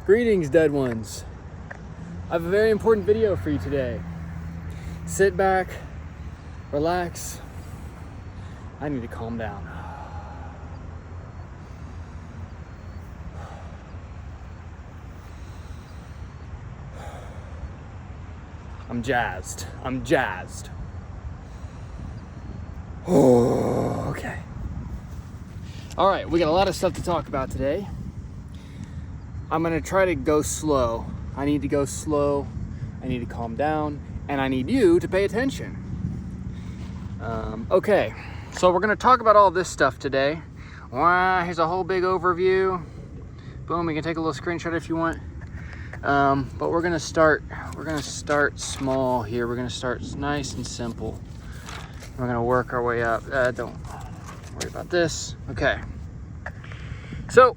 Greetings, dead ones. I have a very important video for you today. Sit back, relax. I need to calm down. I'm jazzed. Oh, okay. All right, we got a lot of stuff to talk about today. I'm gonna try to go slow. I need to go slow. I need to calm down, and I need you to pay attention. Okay, so we're gonna talk about all this stuff today. Here's a whole big overview. Boom, you can take a little screenshot if you want. But we're gonna start small here. We're gonna start nice and simple. We're gonna work our way up. Don't worry about this. Okay. So,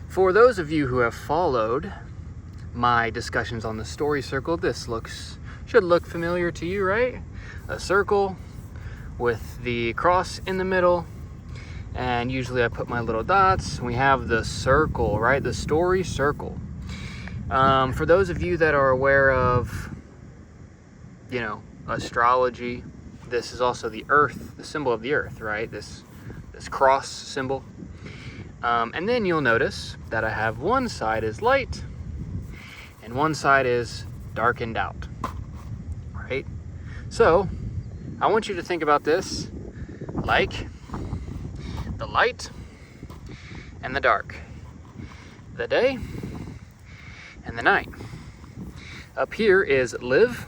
for those of you who have followed my discussions on the story circle, this should look familiar to you, right? A circle with the cross in the middle, and usually I put my little dots, and we have the circle, right? The story circle. For those of you that are aware of, astrology, this is also the earth, the symbol of the earth, right? This cross symbol. And then you'll notice that I have one side is light and one side is darkened out, right? So I want you to think about this like the light and the dark, the day and the night. Up here is live,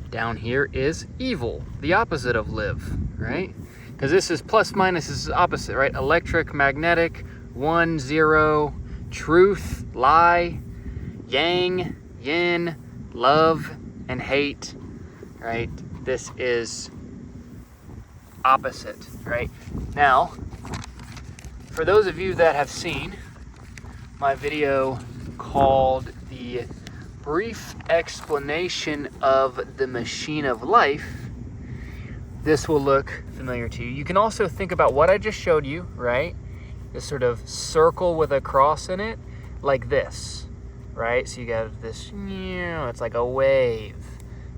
down here is evil, the opposite of live, right? Because this is plus minus, this is opposite, right? Electric, magnetic, 1, 0, truth, lie, yang, yin, love, and hate, right? This is opposite, right? Now, for those of you that have seen my video called The Brief Explanation of the Machine of Life, this will look familiar to you. You can also think about what I just showed you, right? This sort of circle with a cross in it, like this, right? So you got this, it's like a wave,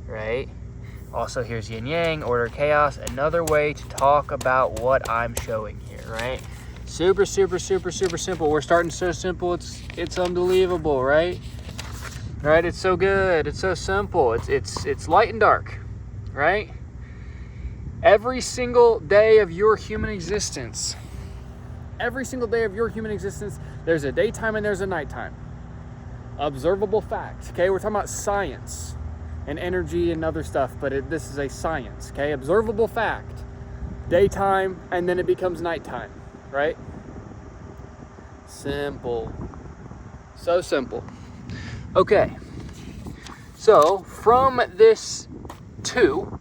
right? Also, here's yin yang, order, chaos. Another way to talk about what I'm showing here, right? Super simple. We're starting so simple, it's unbelievable, right? Right? It's so good. It's so simple. It's light and dark, right? Every single day of your human existence, there's a daytime and there's a nighttime. Observable fact, okay? We're talking about science and energy and other stuff, but this is a science, okay? Observable fact. Daytime, and then it becomes nighttime, right? Simple. So simple. Okay. So, from this two,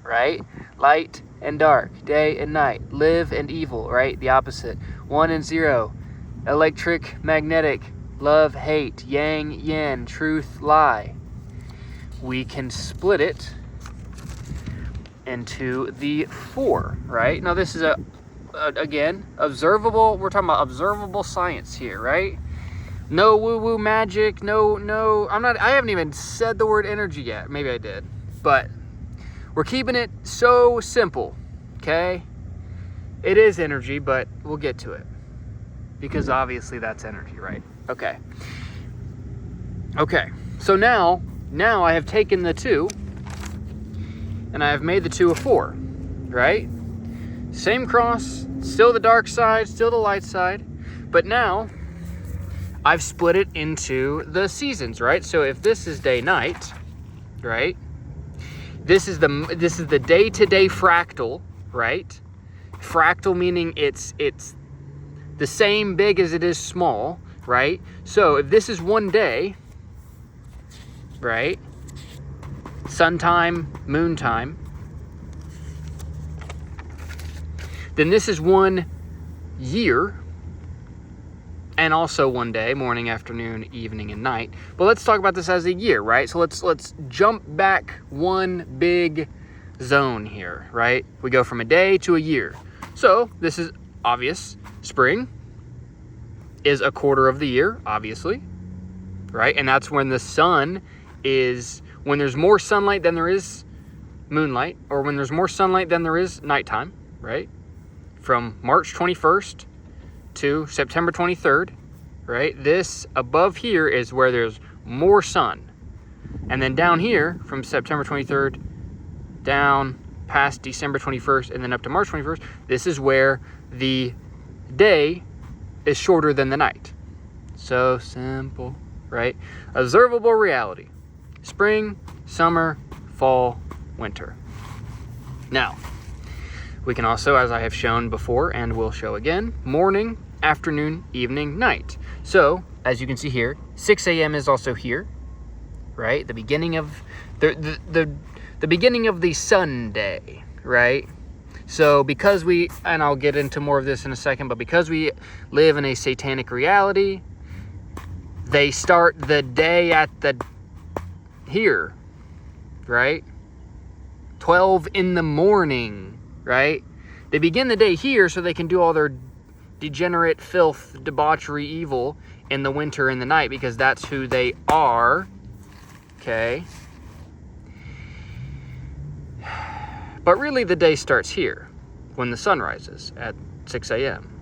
right? Light and dark, day and night, live and evil, right? The opposite. 1 and 0, electric, magnetic, love, hate, yang, yin, truth, lie. We can split it into the 4, right? Now this is again, observable, we're talking about observable science here, right? No woo-woo magic, no, I haven't even said the word energy yet. Maybe I did, but we're keeping it so simple, okay? It is energy, but we'll get to it. Because obviously that's energy, right? Okay. So now I have taken the 2, and I have made the 2 a 4, right? Same cross, still the dark side, still the light side, but now I've split it into the seasons, right? So if this is day-night, right? This is the day-to-day fractal, right? Fractal meaning it's the same big as it is small, right? So if this is one day, right? Sun time, moon time. Then this is 1 year, and also one day, morning, afternoon, evening, and night. But let's talk about this as a year, right? So let's jump back one big zone here, right? We go from a day to a year. So this is obvious. Spring, is a quarter of the year, obviously, right? And that's when the sun is, when there's more sunlight than there is moonlight, or when there's more sunlight than there is nighttime, right? From March 21st to September 23rd, right? This above here is where there's more sun. And then down here, from September 23rd down past December 21st and then up to March 21st, this is where the day is shorter than the night. So simple, right? Observable reality. Spring, summer, fall, winter. Now, we can also, as I have shown before and will show again, morning, afternoon, evening, night. So, as you can see here, 6 a.m. is also here, right? The beginning of the beginning of the Sunday, right? So because we, and I'll get into more of this in a second, but because we live in a satanic reality, they start the day at the here, right? 12 in the morning, right? They begin the day here so they can do all their degenerate filth, debauchery, evil in the winter and the night, because that's who they are, okay? But really the day starts here when the sun rises at 6 a.m.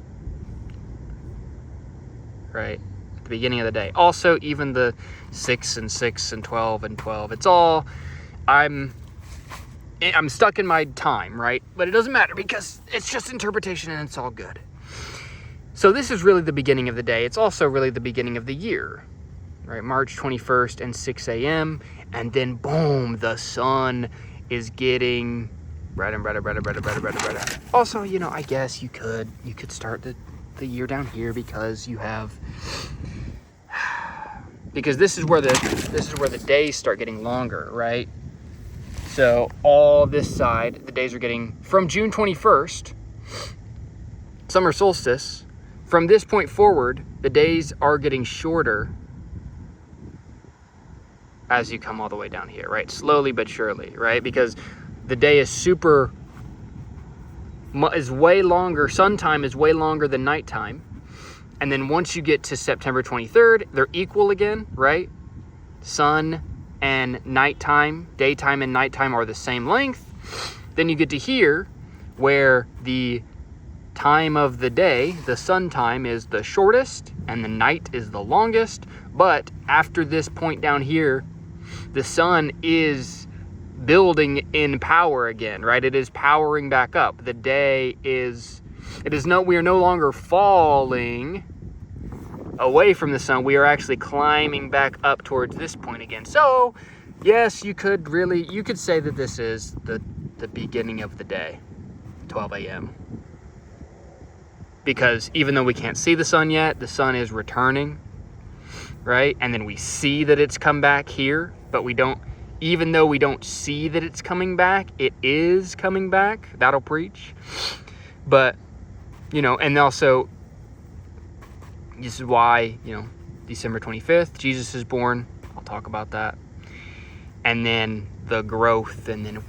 Right? At the beginning of the day. Also, even the 6 and 6 and 12 and 12. It's all, I'm stuck in my time, right? But it doesn't matter because it's just interpretation and it's all good. So this is really the beginning of the day. It's also really the beginning of the year, right? March 21st and 6 a.m. And then boom, the sun is getting brighter and brighter, brighter, brighter, brighter, brighter, brighter. Also, you know, I guess you could start the year down here because you have, because this is where the days start getting longer, right? So all this side, the days are getting, from June 21st, summer solstice, from this point forward, the days are getting shorter as you come all the way down here, right? Slowly but surely, right? Because the day is way longer, sun time is way longer than nighttime. And then once you get to September 23rd, they're equal again, right? Sun and nighttime, daytime and nighttime are the same length. Then you get to here where the time of the day, the sun time, is the shortest and the night is the longest. But after this point down here, the sun is building in power again, right? It is powering back up. The day is, we are no longer falling away from the sun. We are actually climbing back up towards this point again. So yes, you could say that this is the beginning of the day, 12 a.m. Because even though we can't see the sun yet, the sun is returning, right? And then we see that it's come back here, but we don't, even though we don't see that it's coming back, it is coming back. That'll preach. But, you know, and also, this is why, you know, December 25th, Jesus is born. I'll talk about that. And then the growth, and then,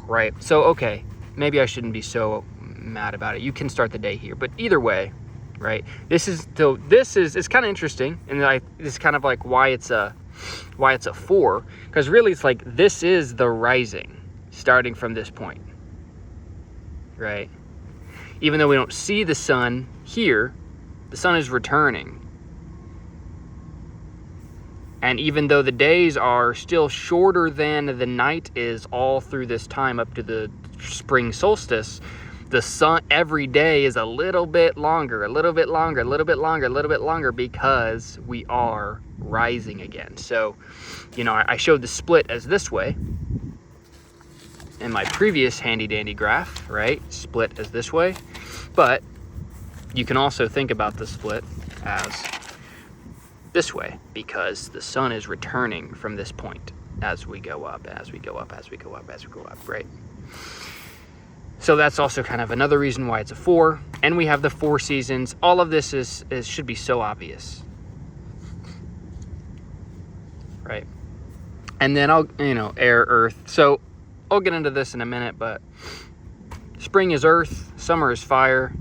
right? So, okay, maybe I shouldn't be so mad about it. You can start the day here. But either way, right? It's kind of interesting. And this is kind of like why it's a 4, because really it's like this is the rising starting from this point, right? Even though we don't see the sun here, the sun is returning. And even though the days are still shorter than the night is all through this time up to the spring solstice, the sun every day is a little bit longer, a little bit longer, a little bit longer, a little bit longer, because we are rising again. So, you know, I showed the split as this way in my previous handy dandy graph, right? Split as this way. But you can also think about the split as this way, because the sun is returning from this point as we go up, as we go up, as we go up, as we go up, right? So that's also kind of another reason why it's a 4. And we have the 4 seasons. All of this should be so obvious, right? And then air, earth. So I'll get into this in a minute, but spring is earth, summer is fire,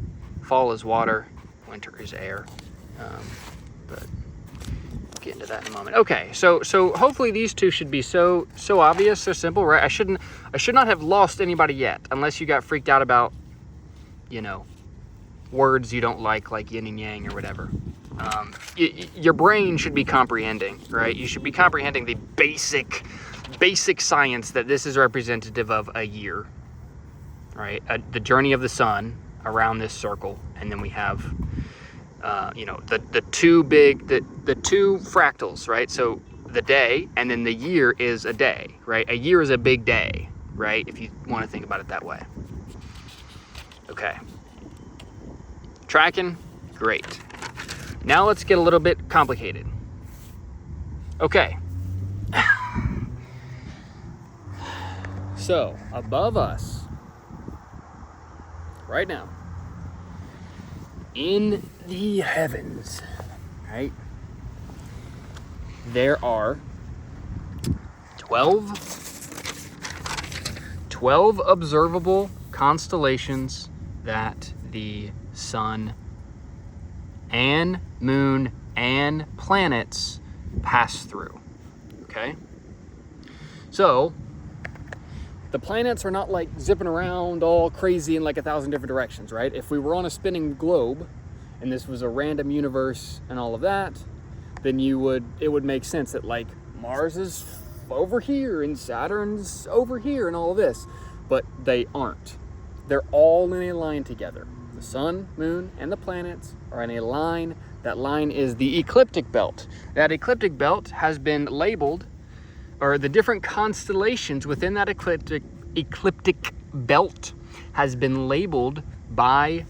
fall is water, winter is air. But we'll get into that in a moment. Okay, so hopefully these two should be so obvious, so simple, right? I should not have lost anybody yet, unless you got freaked out about, words you don't like yin and yang or whatever. Your brain should be comprehending, right? You should be comprehending the basic science that this is representative of a year, right? The journey of the sun around this circle, and then we have, the two fractals, right? So the day, and then the year is a day, right? A year is a big day, right? If you want to think about it that way. Okay. Tracking? Great. Now let's get a little bit complicated. Okay. So, above us, right now, in the heavens, right, there are 12 observable constellations that the sun and moon and planets pass through. Okay? So, the planets are not like zipping around all crazy in like 1,000 different directions, right? If we were on a spinning globe and this was a random universe and all of that, then it would make sense that like Mars is over here and Saturn's over here and all of this, but they aren't. They're all in a line together. The sun, moon, and the planets are in a line. That line is the ecliptic belt. That ecliptic belt has been labeled, or the different constellations within that ecliptic belt has been labeled by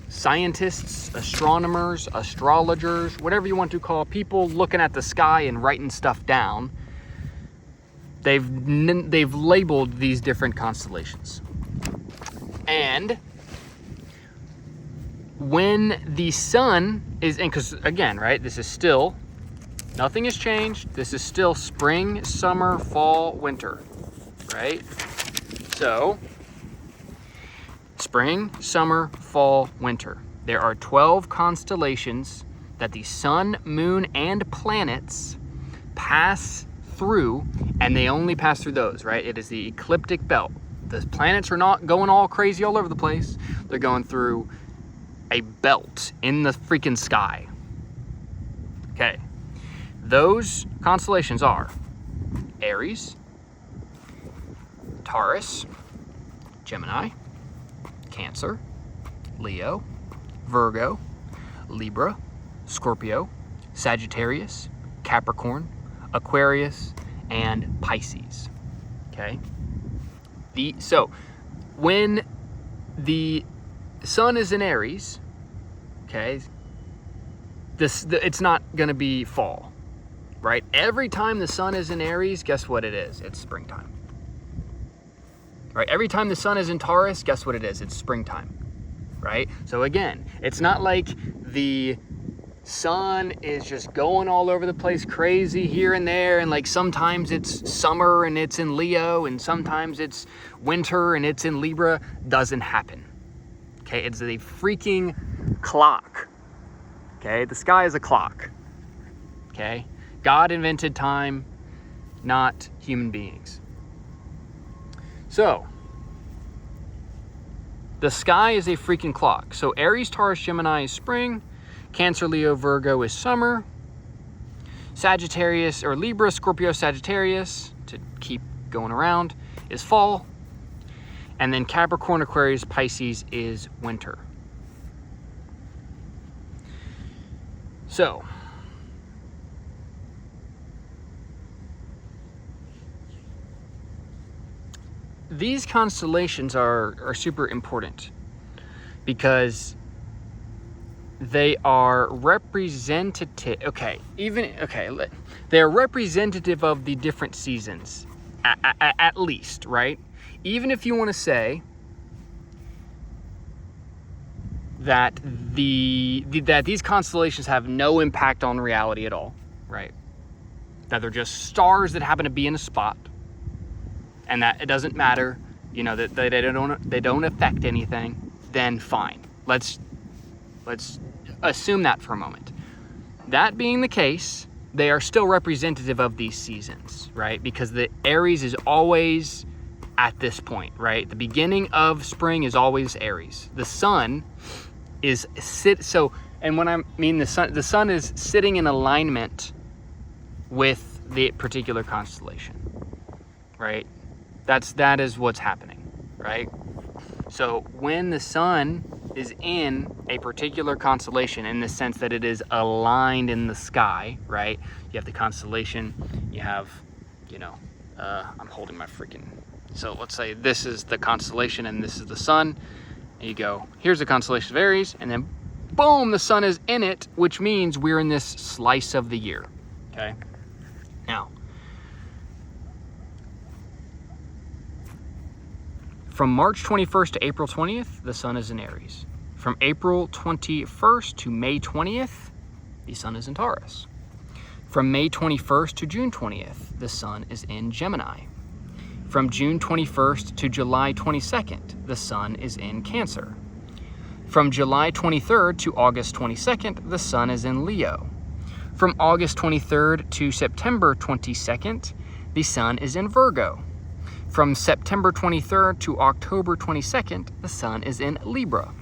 scientists, astronomers, astrologers, whatever you want to call people looking at the sky and writing stuff down. They've labeled these different constellations. And when the sun is in, because again, right, this is still, nothing has changed. This is still spring, summer, fall, winter, right? So, spring, summer, fall, winter. There are 12 constellations that the sun, moon, and planets pass through, and they only pass through those, right? It is the ecliptic belt. The planets are not going all crazy all over the place. They're going through a belt in the freaking sky. Okay. Those constellations are Aries, Taurus, Gemini, Cancer, Leo, Virgo, Libra, Scorpio, Sagittarius, Capricorn, Aquarius, and Pisces. Okay? So when the sun is in Aries, okay, it's not going to be fall, right? Every time the sun is in Aries, guess what it is? It's springtime. Right? Every time the sun is in Taurus, guess what it is? It's springtime. Right? So again, it's not like the sun is just going all over the place crazy here and there, and like sometimes it's summer and it's in Leo and sometimes it's winter and it's in Libra. Doesn't happen. Okay, it's a freaking clock. Okay, the sky is a clock. Okay, God invented time, not human beings. So, the sky is a freaking clock. So Aries, Taurus, Gemini is spring. Cancer, Leo, Virgo is summer. Sagittarius, or Libra, Scorpio, Sagittarius, to keep going around, is fall. And then Capricorn, Aquarius, Pisces is winter. So, these constellations are super important because they are representative. They're representative of the different seasons, at least, right? Even if you want to say that that these constellations have no impact on reality at all, right? That they're just stars that happen to be in a spot, and that it doesn't matter, that they don't affect anything, then fine. Let's assume that for a moment. that being the case, they are still representative of these seasons, right? Because the Aries is always at this point, right? The beginning of spring is always Aries. The sun is and when I mean the sun is sitting in alignment with the particular constellation, right? That is what's happening, right? So when the sun is in a particular constellation, in the sense that it is aligned in the sky, right? You have the constellation, you have, I'm holding my freaking, so let's say this is the constellation and this is the sun, and you go, here's the constellation of Aries, and then boom, the sun is in it, which means we're in this slice of the year, okay? Now, from March 21st to April 20th, the sun is in Aries. From April 21st to May 20th, the sun is in Taurus. From May 21st to June 20th, the sun is in Gemini. From June 21st to July 22nd, the sun is in Cancer. From July 23rd to August 22nd, the sun is in Leo. From August 23rd to September 22nd, the sun is in Virgo. From September 23rd to October 22nd, the sun is in Libra.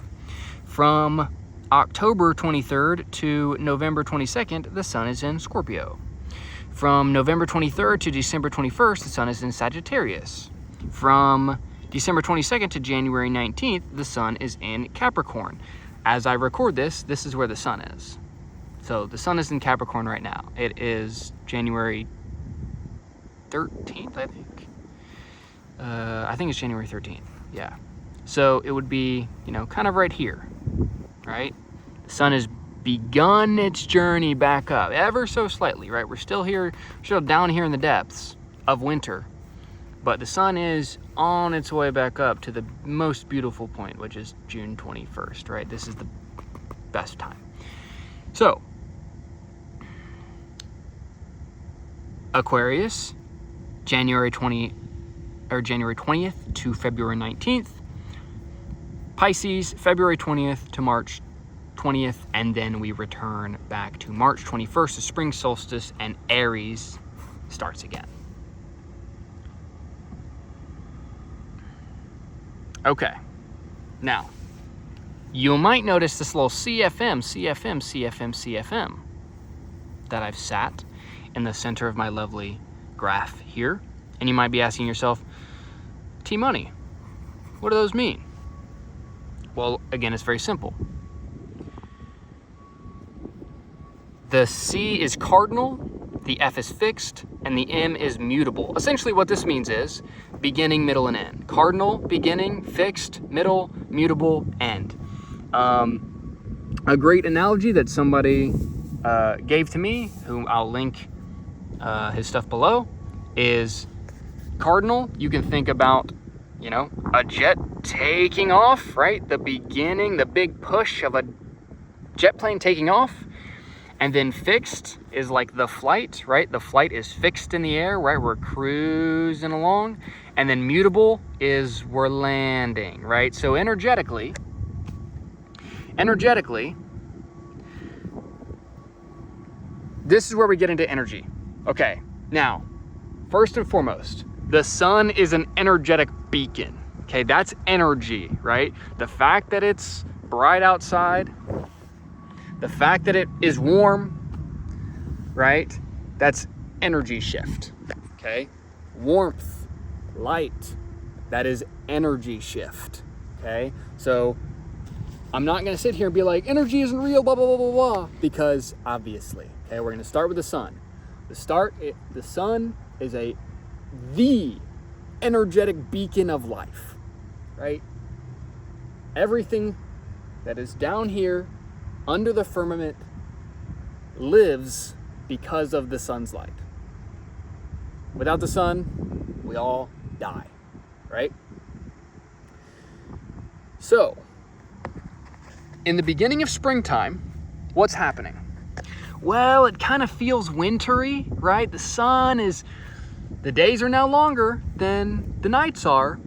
From October 23rd to November 22nd, the sun is in Scorpio. From November 23rd to December 21st, the sun is in Sagittarius. From December 22nd to January 19th, the sun is in Capricorn. As I record this, this is where the sun is. So the sun is in Capricorn right now. It is January 13th, I think. I think it's January 13th, yeah. So it would be, kind of right here, right? The sun has begun its journey back up, ever so slightly, right? We're still here, still down here in the depths of winter, but the sun is on its way back up to the most beautiful point, which is June 21st, right? This is the best time. So, Aquarius, January 20th to February 19th. Pisces, February 20th to March 20th, and then we return back to March 21st, the spring solstice, and Aries starts again. Okay, now, you might notice this little CFM that I've sat in the center of my lovely graph here. And you might be asking yourself, T-Money, what do those mean? Well, again, it's very simple. The C is cardinal, the F is fixed, and the M is mutable. Essentially what this means is beginning, middle, and end. Cardinal, beginning, fixed, middle, mutable, end. A great analogy that somebody gave to me, whom I'll link his stuff below, is cardinal. You can think about, a jet taking off, right? The beginning, the big push of a jet plane taking off. And then fixed is like the flight, right? The flight is fixed in the air, right? We're cruising along. And then mutable is we're landing, right? So energetically, this is where we get into energy. Okay, now, first and foremost, the sun is an energetic beacon. Okay, that's energy, right? The fact that it's bright outside, the fact that it is warm, right? That's energy shift, okay? Warmth, light, that is energy shift, okay? So I'm not gonna sit here and be like, energy isn't real, blah, blah, blah, blah, blah, because obviously, okay, we're gonna start with the sun. The sun is the energetic beacon of life, right? Everything that is down here under the firmament lives because of the sun's light. Without the sun, we all die, right? So, in the beginning of springtime, what's happening? Well, it kind of feels wintry, right? The days are now longer than the nights are,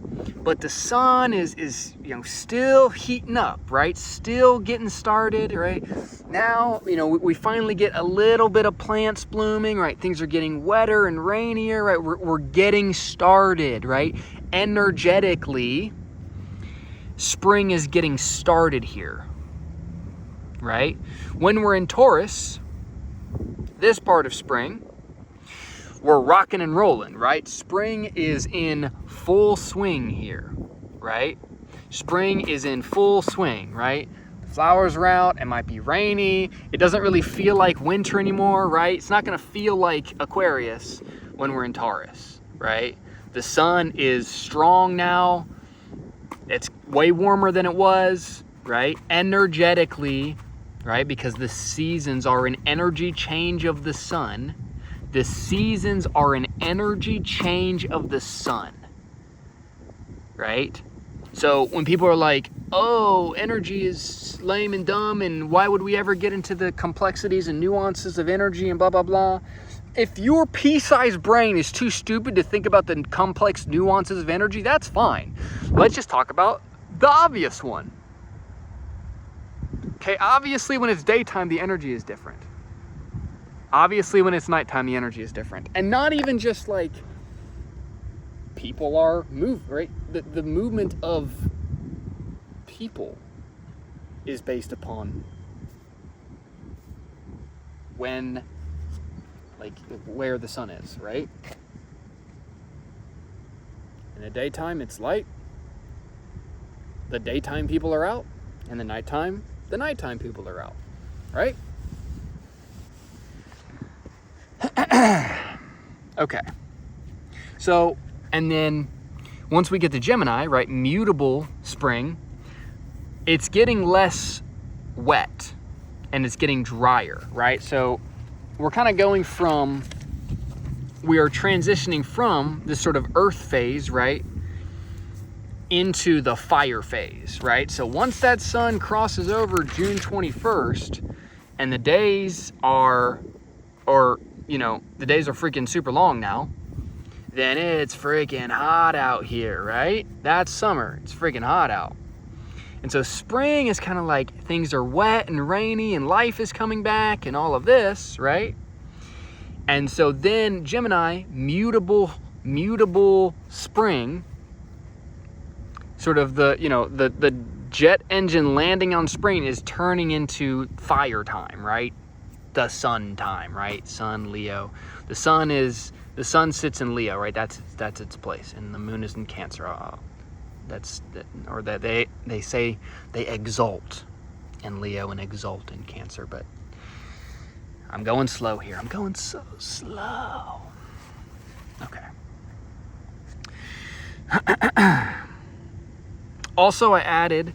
but the sun is still heating up, right? Still getting started, right? Now, we finally get a little bit of plants blooming, right? Things are getting wetter and rainier, right? We're getting started, right? Energetically, spring is getting started here, right? When we're in Taurus, this part of spring, we're rocking and rolling, right? Spring is in full swing here, right? Spring is in full swing, right? The flowers are out, it might be rainy, it doesn't really feel like winter anymore, right? It's not gonna feel like Aquarius when we're in Taurus, right? The sun is strong now, it's way warmer than it was, right? Energetically, right? Because the seasons are an energy change of the sun. The seasons are an energy change of the sun, right? So when people are like, oh, energy is lame and dumb, and why would we ever get into the complexities and nuances of energy and blah, blah, blah. If your pea-sized brain is too stupid to think about the complex nuances of energy, that's fine. Let's just talk about the obvious one. Okay, obviously when it's daytime, the energy is different. Obviously, when it's nighttime, the energy is different. And not even just like people are right? The movement of people is based upon when, where the sun is, right? In the daytime, it's light. The daytime people are out. And the nighttime people are out, right? Okay, so, and then once we get to Gemini, right, mutable spring, it's getting less wet and it's getting drier, right? So we're kind of we are transitioning from this sort of earth phase, right, into the fire phase, right? So once that sun crosses over June 21st and the days are freaking super long now, then it's freaking hot out here, right? That's summer. It's freaking hot out. And so spring is kind of like things are wet and rainy and life is coming back and all of this, right? And so then Gemini, mutable spring, sort of the jet engine landing on spring is turning into fire time, right? The sun time, right? Sun, Leo. The sun sits in Leo, right? That's its place, and the moon is in Cancer. They say they exalt in Leo and exalt in Cancer, but I'm going slow here. I'm going so slow. Okay. Also, I added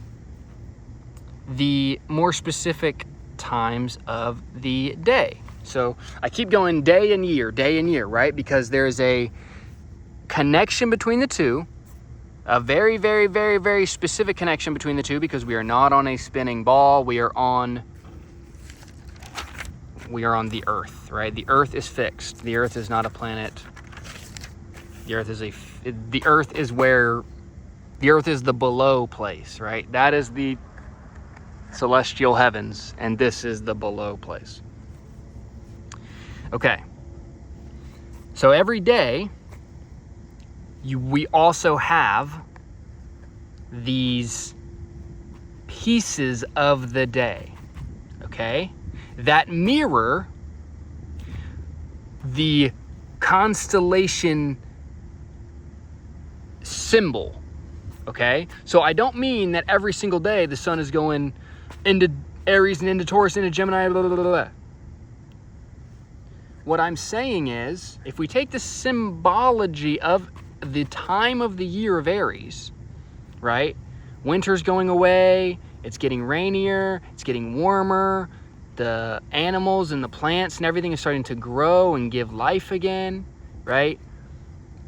the more specific times of the day. So I keep going day and year, right? Because there's a connection between the two, a very, very, very, very specific connection between the two, because we are not on a spinning ball. We are on the Earth, right? The Earth is fixed. The Earth is not a planet. The Earth is the below place, right? That is the celestial heavens, and this is the below place. Okay, so every day we also have these pieces of the day, okay, that mirror the constellation symbol. Okay, so I don't mean that every single day the sun is going into Aries and into Taurus, into Gemini, blah, blah, blah, blah. What I'm saying is, if we take the symbology of the time of the year of Aries, right? Winter's going away, it's getting rainier, it's getting warmer, the animals and the plants and everything is starting to grow and give life again, right?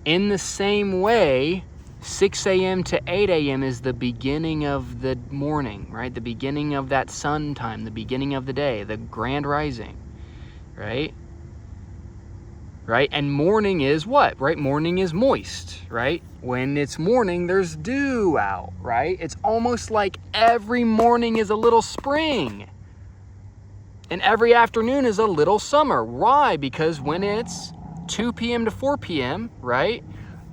In the same way, 6 a.m. to 8 a.m. is the beginning of the morning, right? The beginning of that sun time, the beginning of the day, the grand rising, right? right? And morning is what, right? Morning is moist, right? When it's morning, there's dew out, right? It's almost like every morning is a little spring. And every afternoon is a little summer. Why? Because when it's 2 p.m. to 4 p.m., right?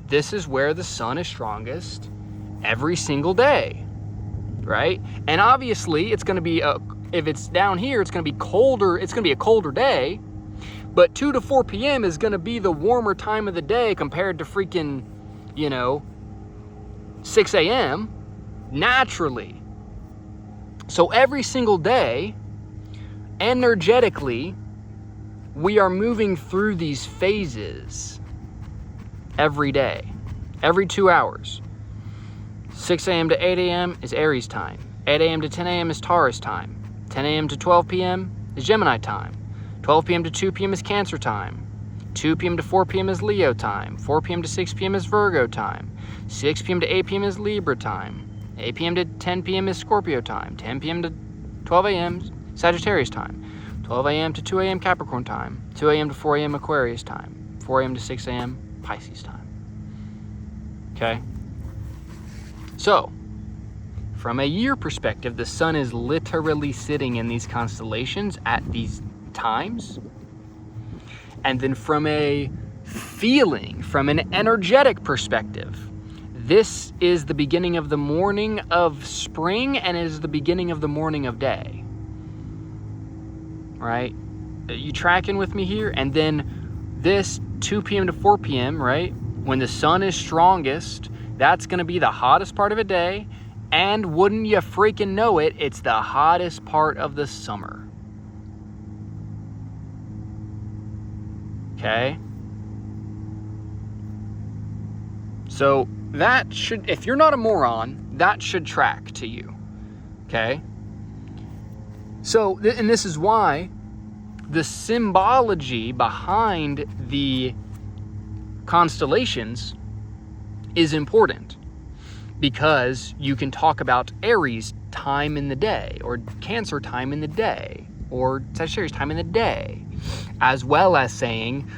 This is where the sun is strongest every single day, right? And obviously, it's going to be, if it's down here, it's going to be colder. It's going to be a colder day. But 2 to 4 p.m. is going to be the warmer time of the day compared to freaking, 6 a.m. naturally. So every single day, energetically, we are moving through these phases every day, every 2 hours. 6 a.m. to 8 a.m. is Aries time. 8 a.m. to 10 a.m. is Taurus time. 10 a.m. to 12 p.m. is Gemini time. 12 p.m. to 2 p.m. is Cancer time. 2 p.m. to 4 p.m. is Leo time. 4 p.m. to 6 p.m. is Virgo time. 6 p.m. to 8 p.m. is Libra time. 8 p.m. to 10 p.m. is Scorpio time. 10 p.m. to 12 a.m. is Sagittarius time. 12 a.m. to 2 a.m. Capricorn time. 2 a.m. to 4 a.m. Aquarius time. 4 a.m. to 6 a.m. Pisces time. Okay? So, from a year perspective, the sun is literally sitting in these constellations at these times. And then from a feeling, from an energetic perspective, this is the beginning of the morning of spring and is the beginning of the morning of day. Right? You tracking with me here? And then this 2 p.m. to 4 p.m., right? When the sun is strongest, that's going to be the hottest part of a day. And wouldn't you freaking know it, it's the hottest part of the summer. Okay? So that should, if you're not a moron, that should track to you. Okay? So, and this is why the symbology behind the constellations is important. Because you can talk about Aries time in the day, or Cancer time in the day, or Sagittarius time in the day, as well as saying,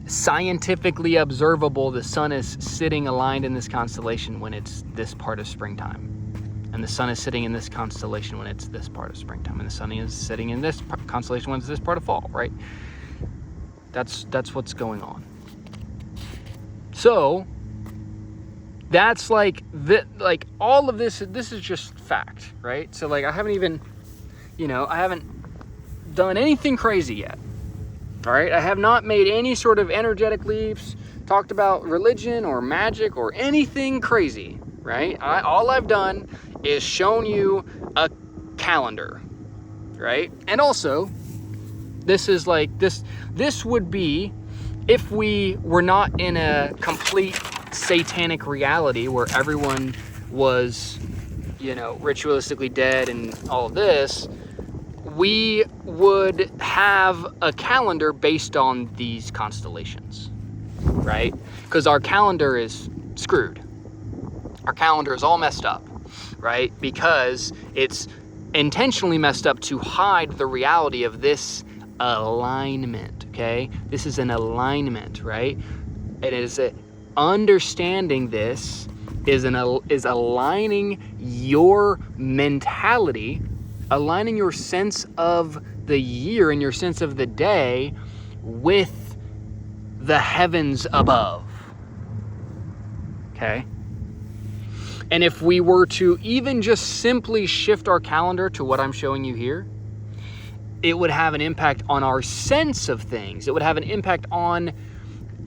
scientifically observable, the sun is sitting aligned in this constellation when it's this part of springtime. And the sun is sitting in this constellation when it's this part of springtime. And the sun is sitting in this constellation when it's this part of fall, right? That's what's going on. So, that's like all of this is just fact, right? So like I haven't even, I haven't done anything crazy yet. All right? I have not made any sort of energetic leaps, talked about religion or magic or anything crazy, right? All I've done is shown you a calendar, right? And also, this is like this would be if we were not in a complete satanic reality where everyone was, ritualistically dead and all of this, we would have a calendar based on these constellations, right? Because our calendar is screwed. Our calendar is all messed up, right? Because it's intentionally messed up to hide the reality of this alignment, okay? This is an alignment, right? It is a understanding this is aligning your mentality, aligning your sense of the year and your sense of the day with the heavens above. Okay? And if we were to even just simply shift our calendar to what I'm showing you here, it would have an impact on our sense of things. It would have an impact on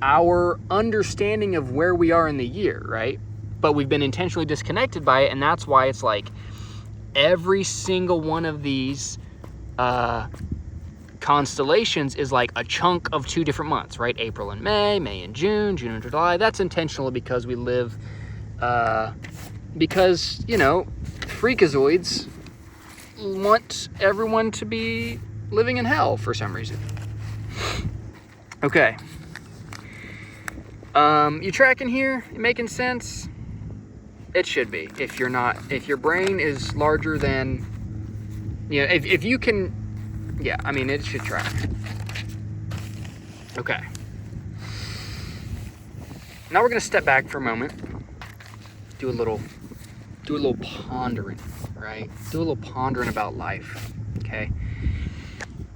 our understanding of where we are in the year, right? But we've been intentionally disconnected by it, and that's why it's like every single one of these constellations is like a chunk of 2 different months, right? April and May, May and June, June and July. That's intentional because we live, because, freakazoids want everyone to be living in hell for some reason. Okay. You tracking here? You making sense? It should be. If you're not, if your brain is larger than, if you can, it should track. Okay. now we're going to step back for a moment, do a little pondering, right? Do a little pondering about life, okay?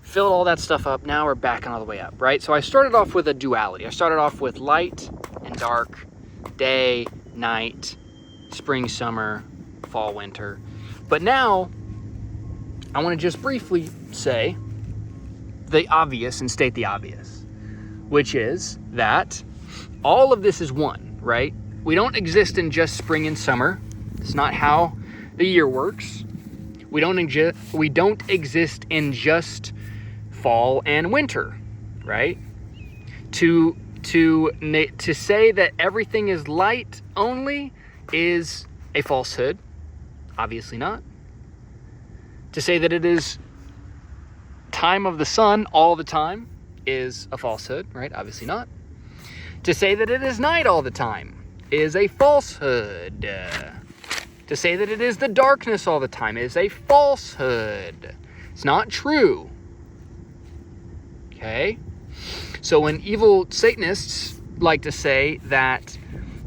Filled all that stuff up. Now we're backing all the way up, right? So I started off with a duality. I started off with light and dark, day, night, spring, summer, fall, winter. But now I want to just briefly say the obvious and state the obvious, which is that all of this is one, right? We don't exist in just spring and summer. It's not how the year works. We don't exist in just fall and winter, right? To say that everything is light only is a falsehood. Obviously not. To say that it is time of the sun all the time is a falsehood, right? Obviously not. To say that it is night all the time is a falsehood. To say that it is the darkness all the time is a falsehood. It's not true. Okay? So when evil Satanists like to say that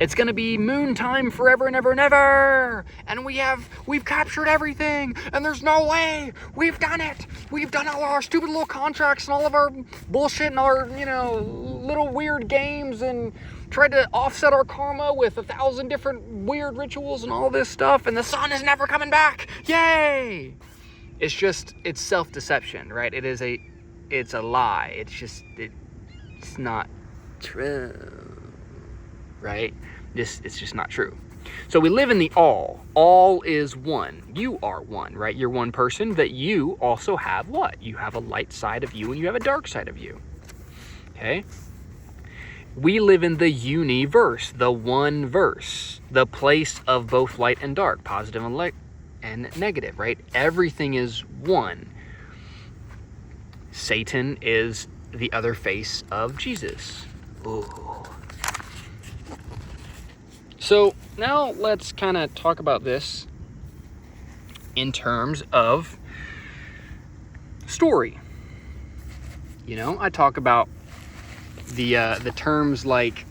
it's going to be moon time forever and ever and ever, and we've captured everything, and there's no way, we've done it. We've done all our stupid little contracts and all of our bullshit and our, little weird games, and tried to offset our karma with 1,000 different weird rituals and all this stuff, and the sun is never coming back. Yay! It's self-deception, right? It's a lie. It's not true, right? It's just not true. So we live in the all. All is one. You are one, right? You're one person, but you also have what? You have a light side of you and you have a dark side of you. Okay? We live in the universe, the one verse, the place of both light and dark, positive and negative, right? Everything is one. Satan is the other face of Jesus. Ooh. So now let's kind of talk about this in terms of story. I talk about the terms like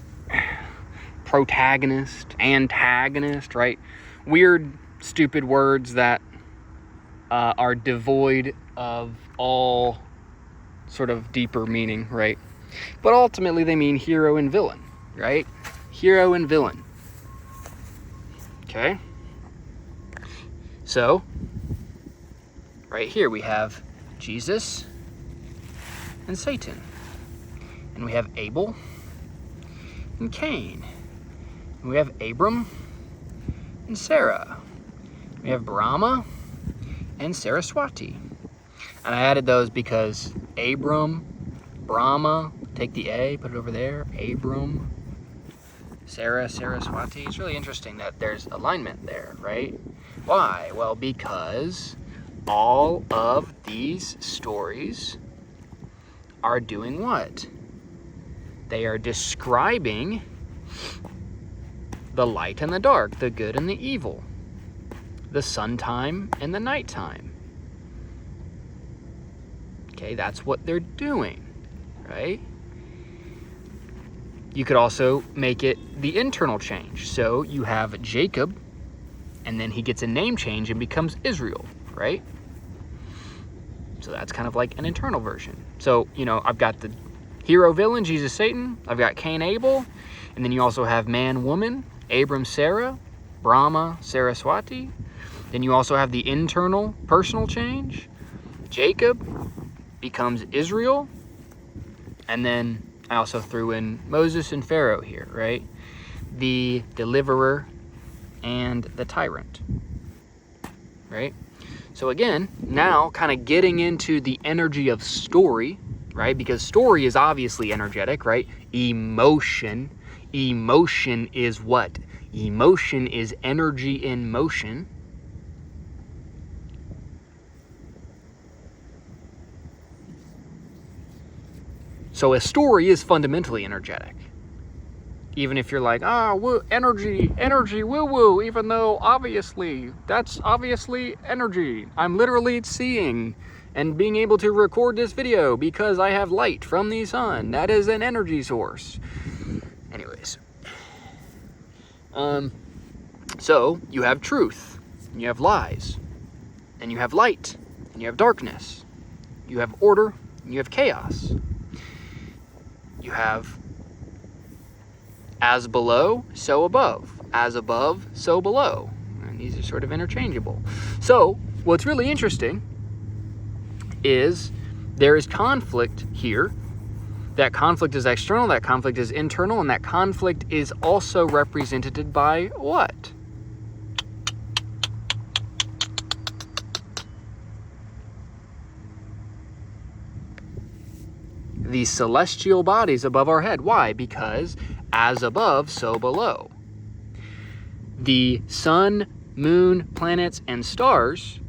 protagonist, antagonist, right? Weird, stupid words that are devoid of all sort of deeper meaning, right? But ultimately they mean hero and villain, right? Hero and villain. Okay? So, right here we have Jesus and Satan. And we have Abel and Cain. And we have Abram and Sarah. We have Brahma and Saraswati. And I added those because Abram, Brahma, take the A, put it over there, Abram, Saraswati. It's really interesting that there's alignment there, right? Why? Well, because all of these stories are doing what? They are describing the light and the dark, the good and the evil, the sun time and the night time. Okay, that's what they're doing, right? You could also make it the internal change. So you have Jacob, and then he gets a name change and becomes Israel, right? So that's kind of like an internal version. So, I've got the hero villain, Jesus Satan. I've got Cain Abel. And then you also have man woman, Abram Sarah, Brahma Saraswati. Then you also have the internal personal change. Jacob becomes Israel. And then I also threw in Moses and Pharaoh here, right? The deliverer and the tyrant, right? So again, now kind of getting into the energy of story, right? Because story is obviously energetic, right? Emotion. Emotion is what? Emotion is energy in motion. So a story is fundamentally energetic. Even if you're like, energy, woo-woo, even though obviously, that's obviously energy. I'm literally seeing and being able to record this video because I have light from the sun. That is an energy source. Anyways, So you have truth, and you have lies, and you have light, and you have darkness. You have order, and you have chaos. You have as below, so above. As above, so below. And these are sort of interchangeable. So what's really interesting is there is conflict here. That conflict is external, that conflict is internal, and that conflict is also represented by what? The celestial bodies above our head. Why? Because as above, so below. The sun, moon, planets, and stars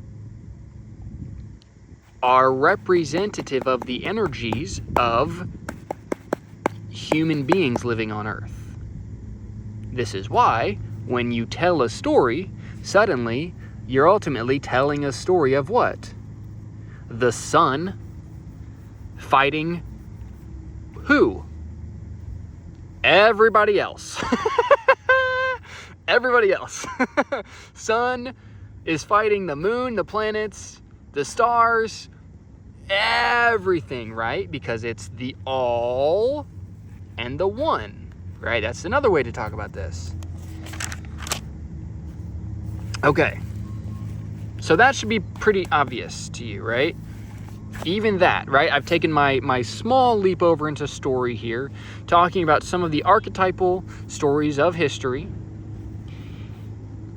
are representative of the energies of human beings living on Earth. This is why when you tell a story, suddenly you're ultimately telling a story of what? The sun fighting who? Everybody else. Everybody else. Sun is fighting the moon, the planets, the stars, everything, right? Because it's the all and the one, right? That's another way to talk about this. Okay. So that should be pretty obvious to you, right? Even that, right? I've taken my small leap over into story here, talking about some of the archetypal stories of history.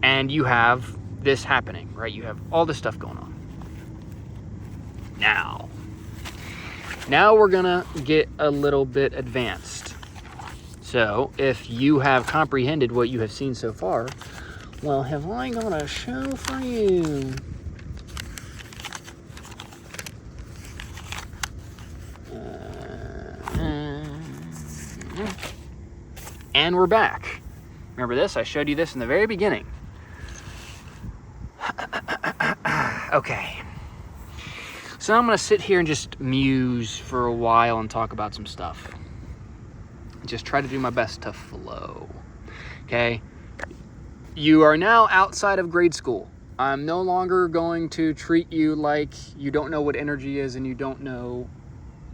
And you have this happening, right? You have all this stuff going on. Now we're gonna get a little bit advanced. So if you have comprehended what you have seen so far, well, have I got a show for you. And we're back. Remember this? I showed you this in the very beginning. Okay. So I'm going to sit here and just muse for a while and talk about some stuff. Just try to do my best to flow. Okay? You are now outside of grade school. I'm no longer going to treat you like you don't know what energy is and you don't know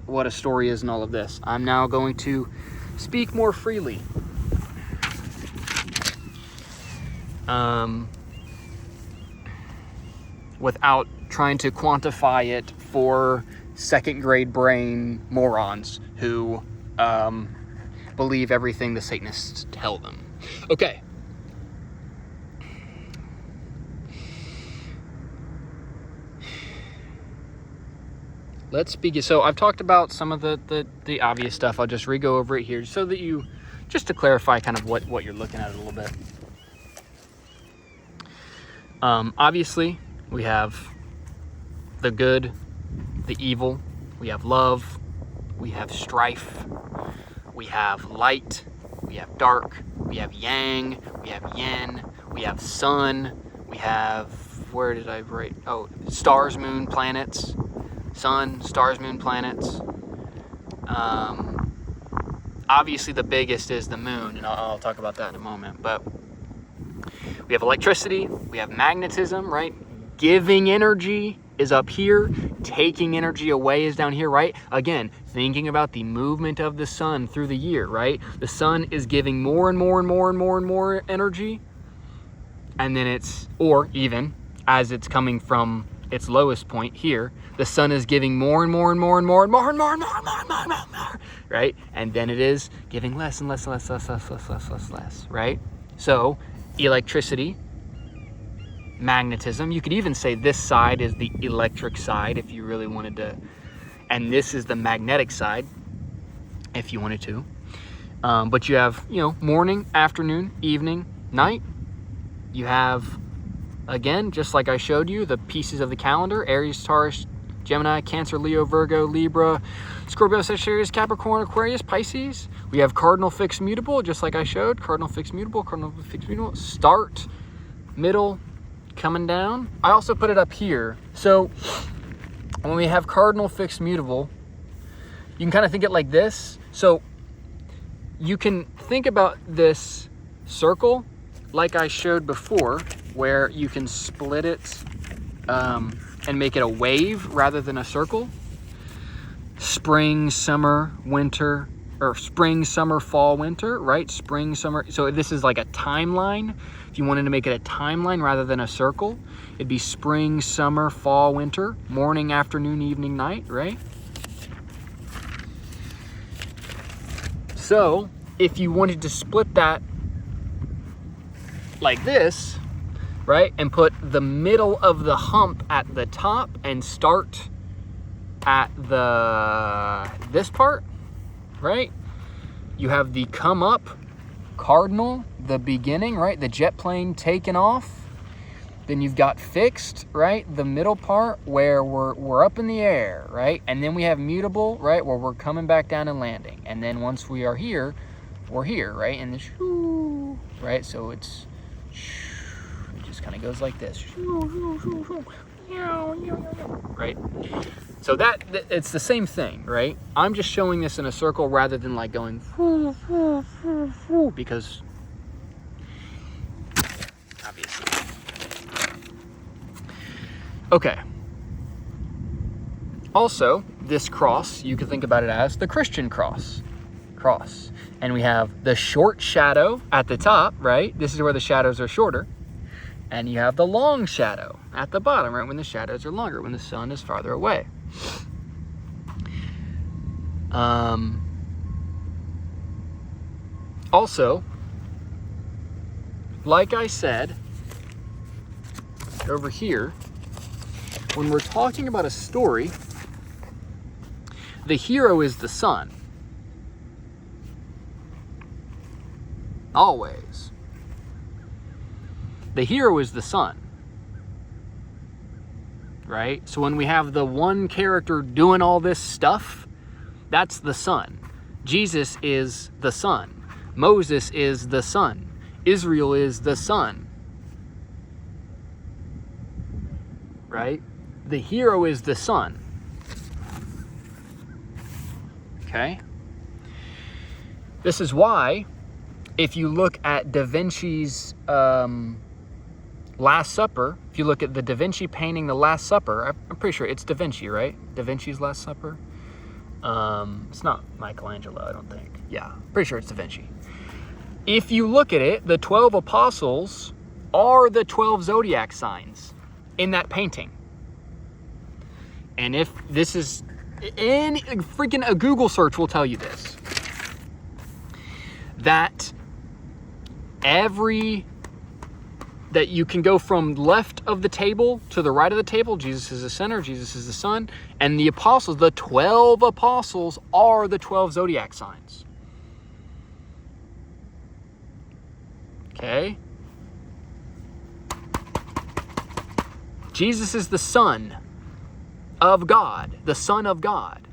what a story is and all of this. I'm now going to speak more freely. Without trying to quantify it for second grade brain morons who believe everything the Satanists tell them. Okay. Let's begin. So I've talked about some of the obvious stuff. I'll just re-go over it here so that you, just to clarify kind of what you're looking at a little bit. Obviously, we have the good, the evil, we have love, we have strife, we have light, we have dark, we have yang, we have yin, we have sun, we have, where did I write? Oh, stars, moon, planets, sun, stars, moon, planets. Obviously the biggest is the moon, and I'll talk about that in a moment, but we have electricity, we have magnetism, right? Giving energy is up here, taking energy away is down here, right? Again, thinking about the movement of the sun through the year, right? The sun is giving more and more and more and more and more energy, and then or even as it's coming from its lowest point here, the sun is giving more and more and more and more and more and more and more and more and more and more, and more, right? And then it is giving less and less and less, less, right? So electricity, magnetism. You could even say this side is the electric side if you really wanted to, and this is the magnetic side if you wanted to. But you have, morning, afternoon, evening, night. You have, again, just like I showed you, the pieces of the calendar: Aries, Taurus, Gemini, Cancer, Leo, Virgo, Libra, Scorpio, Sagittarius, Capricorn, Aquarius, Pisces. We have cardinal, fixed, mutable, just like I showed. Cardinal, fixed, mutable, start, middle, coming down. I also put it up here. So when we have cardinal, fixed, mutable, you can kind of think it like this. So you can think about this circle like I showed before, where you can split it and make it a wave rather than a circle. Spring, summer, winter, or spring, summer, fall, winter, right? Spring, summer. So this is like a timeline. If you wanted to make it a timeline rather than a circle, it'd be spring, summer, fall, winter, morning, afternoon, evening, night, right? So if you wanted to split that like this, right, and put the middle of the hump at the top and start at this part, right? You have the come up cardinal, the beginning, right? The jet plane taking off. Then you've got fixed, right? The middle part where we're up in the air, right? And then we have mutable, right? Where we're coming back down and landing. And then once we are here, we're here, right? And the shoo, right? So it just kind of goes like this, right? So that it's the same thing, right? I'm just showing this in a circle rather than like going because obviously. Okay. Also, this cross, you can think about it as the Christian cross. And we have the short shadow at the top, right? This is where the shadows are shorter. And you have the long shadow at the bottom, right? When the shadows are longer, when the sun is farther away. Also, like I said, over here, when we're talking about a story, the hero is the sun. Always. The hero is the sun. Right? So when we have the one character doing all this stuff, that's the sun. Jesus is the sun. Moses is the sun. Israel is the sun. Right? The hero is the sun. Okay? This is why, if you look at Da Vinci's Last Supper, if you look at the Da Vinci painting, The Last Supper, I'm pretty sure it's Da Vinci, right? Da Vinci's Last Supper? It's not Michelangelo, I don't think. Yeah, pretty sure it's Da Vinci. If you look at it, the 12 apostles are the 12 zodiac signs in that painting. And if this is, a Google search will tell you this. That you can go from left of the table to the right of the table. Jesus is the center, Jesus is the sun. And the apostles, the 12 apostles, are the 12 zodiac signs. Okay? Jesus is the Son of God, the Son of God.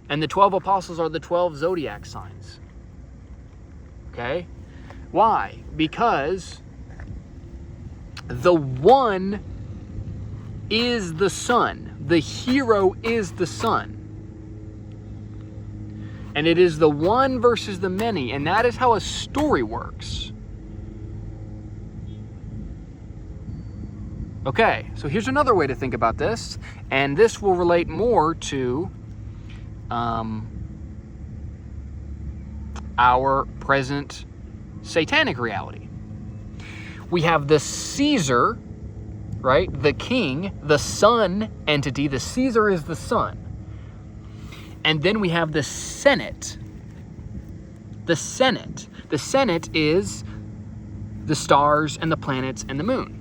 And the 12 apostles are the 12 zodiac signs. Okay? Why? Because the one is the sun. The hero is the sun. And it is the one versus the many. And that is how a story works. Okay, so here's another way to think about this. And this will relate more to our present satanic reality. We have the Caesar, right? The king, the sun entity. The Caesar is the sun. And then we have the Senate. The Senate. The Senate is the stars and the planets and the moon.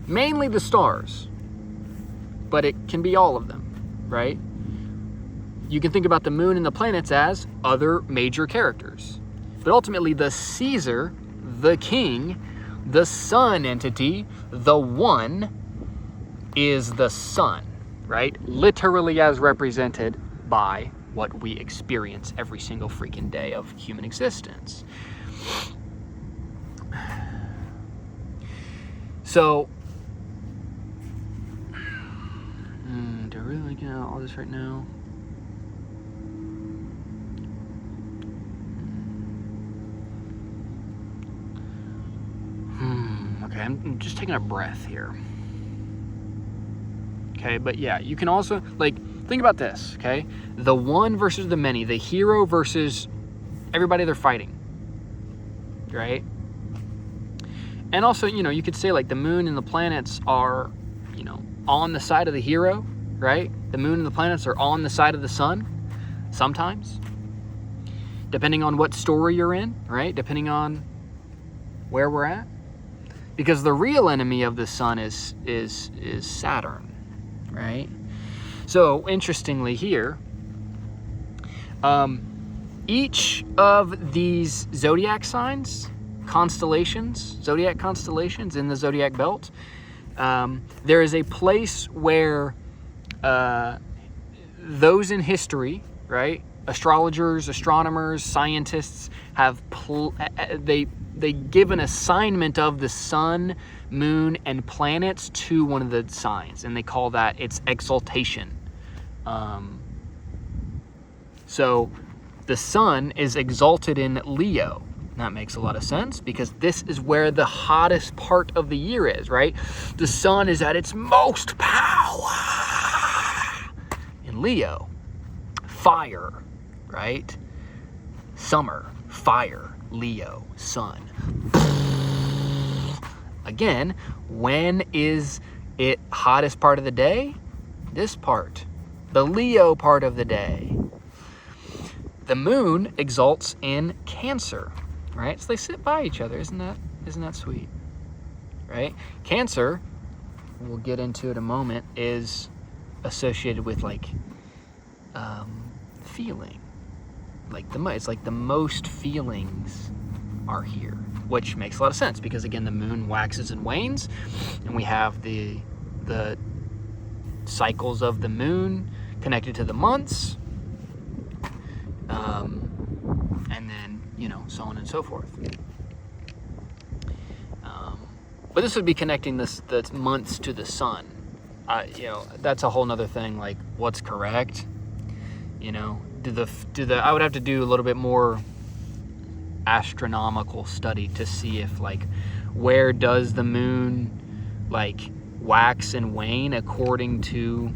Mainly the stars, but it can be all of them, right? You can think about the moon and the planets as other major characters. But ultimately, the Caesar, the king, the sun entity, the one, is the sun, right? Literally as represented by what we experience every single freaking day of human existence. So, do I really get all this right now? Okay, I'm just taking a breath here. Okay, but yeah, you can also, like, think about this, okay? The one versus the many, the hero versus everybody they're fighting, right? And also, you know, you could say, like, the moon and the planets are, you know, on the side of the hero, right? The moon and the planets are on the side of the sun, sometimes. Depending on what story you're in, right? Depending on where we're at. Because the real enemy of the sun is Saturn, right? So, interestingly here, each of these zodiac signs, zodiac constellations in the zodiac belt, there is a place where those in history, right, astrologers, astronomers, scientists have they give an assignment of the sun, moon, and planets to one of the signs, and they call that its exaltation. So the sun is exalted in Leo. That makes a lot of sense because this is where the hottest part of the year is, right? The sun is at its most power in Leo. Fire, right? Summer, fire, Leo, sun. Again, when is it hottest part of the day? This part, the Leo part of the day. The moon exalts in Cancer, right? So they sit by each other. Isn't that sweet, right? Cancer, we'll get into it in a moment, is associated with like feeling. It's like the most feelings are here, which makes a lot of sense because again, the moon waxes and wanes, and we have the cycles of the moon connected to the months, and then, you know, so on and so forth. But this would be connecting the months to the sun. You know, that's a whole nother thing. Like, what's correct? You know, I would have to do a little bit more astronomical study to see if, like, where does the moon, like, wax and wane according to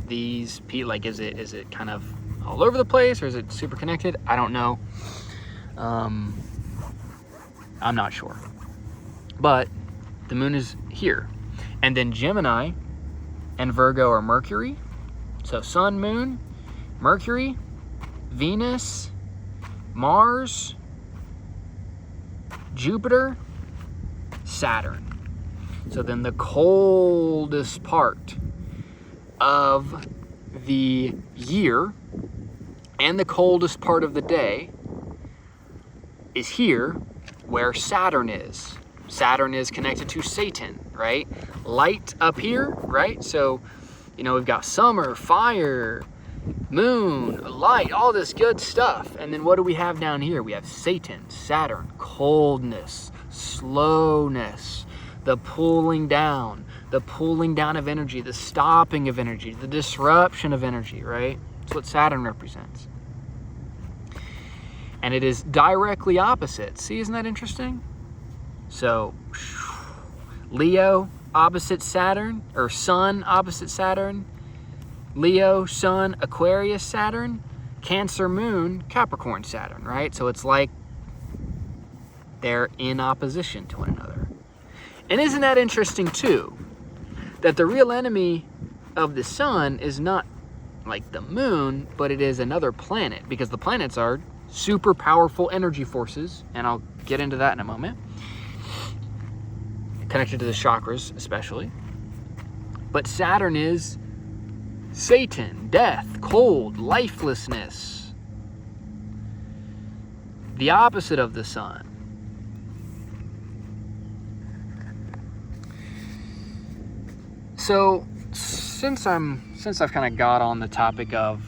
these, like, is it kind of all over the place, or is it super connected? I don't know. I'm not sure. But the moon is here. And then Gemini and Virgo are Mercury. So sun, moon, Mercury, Venus, Mars, Jupiter, Saturn. So then the coldest part of the year and the coldest part of the day is here where Saturn is. Saturn is connected to Satan, right? Light up here, right? So, you know, we've got summer, fire, moon, light, all this good stuff. And then what do we have down here? We have Satan, Saturn, coldness, slowness, the pulling down of energy, the stopping of energy, the disruption of energy, right? That's what Saturn represents. And it is directly opposite. See, isn't that interesting? So, Leo opposite Saturn, or Sun opposite Saturn, Leo, Sun, Aquarius, Saturn, Cancer, Moon, Capricorn, Saturn, right? So it's like they're in opposition to one another. And isn't that interesting too? That the real enemy of the sun is not like the moon, but it is another planet, because the planets are super powerful energy forces, and I'll get into that in a moment. Connected to the chakras, especially. But Saturn is Satan, death, cold, lifelessness. The opposite of the sun. So, since I've kind of got on the topic of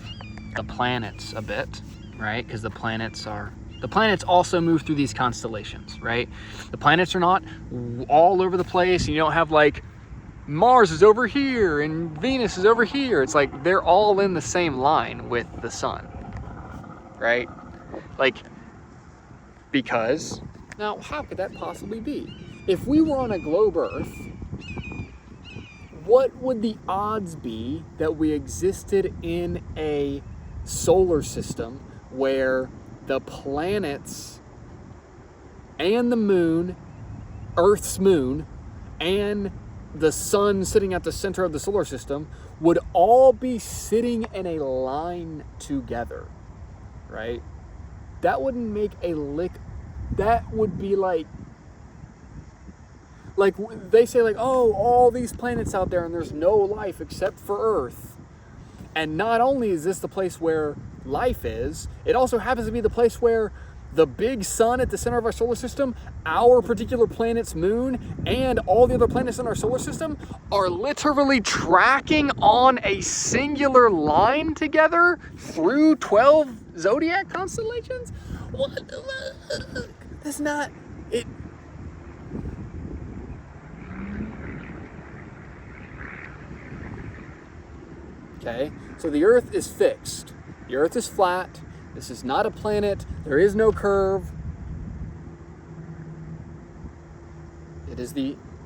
the planets a bit, right? Because the planets also move through these constellations, right? The planets are not all over the place, and you don't have like Mars is over here and Venus is over here. It's like they're all in the same line with the sun, right? Like, because, now how could that possibly be? if we were on a globe Earth, what would the odds be that we existed in a solar system where the planets and the moon, Earth's moon, and the sun sitting at the center of the solar system would all be sitting in a line together, right? That wouldn't make a lick. That would be like they say, like, oh, all these planets out there and there's no life except for Earth. And not only is this the place where life is, it also happens to be the place where the big sun at the center of our solar system, our particular planet's moon, and all the other planets in our solar system are literally tracking on a singular line together through 12 zodiac constellations? What? That's not it. Okay, so the Earth is fixed. The Earth is flat. This is not a planet. There is no curve.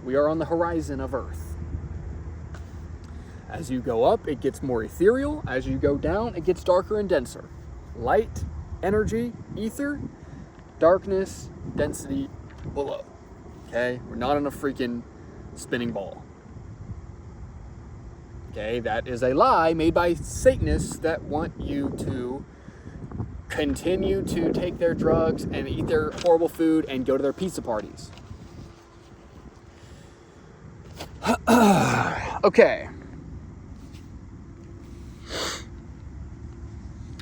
We are on the horizon of Earth. As you go up, it gets more ethereal. As you go down, it gets darker and denser. Light, energy, ether, darkness, density below. Okay, we're not on a freaking spinning ball. Okay, that is a lie made by Satanists that want you to continue to take their drugs and eat their horrible food and go to their pizza parties. Okay.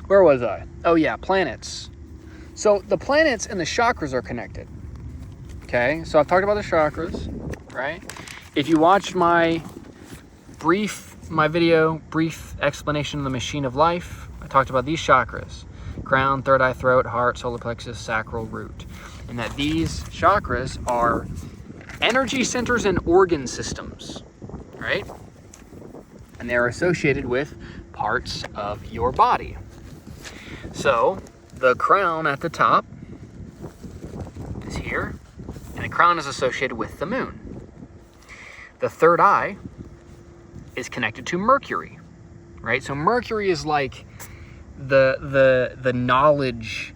Where was I? Oh yeah, planets. So the planets and the chakras are connected. Okay, so I've talked about the chakras, right? If you watched my video, brief explanation of the machine of life, I talked about these chakras: crown, third eye, throat, heart, solar plexus, sacral, root. And that these chakras are energy centers and organ systems, right? And they're associated with parts of your body. So the crown at the top is here, and the crown is associated with the moon. The third eye is connected to Mercury, right? So Mercury is like the knowledge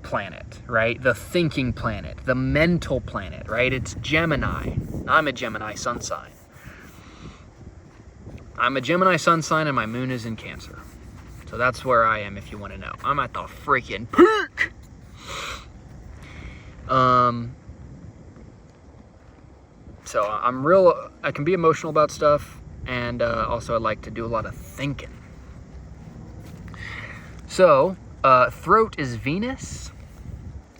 planet, right? The thinking planet, the mental planet, right? It's Gemini. I'm a Gemini sun sign. I'm a Gemini sun sign, and my moon is in Cancer. So that's where I am, if you want to know. I'm at the freaking peak. So I can be emotional about stuff, and also I like to do a lot of thinking. So, throat is Venus.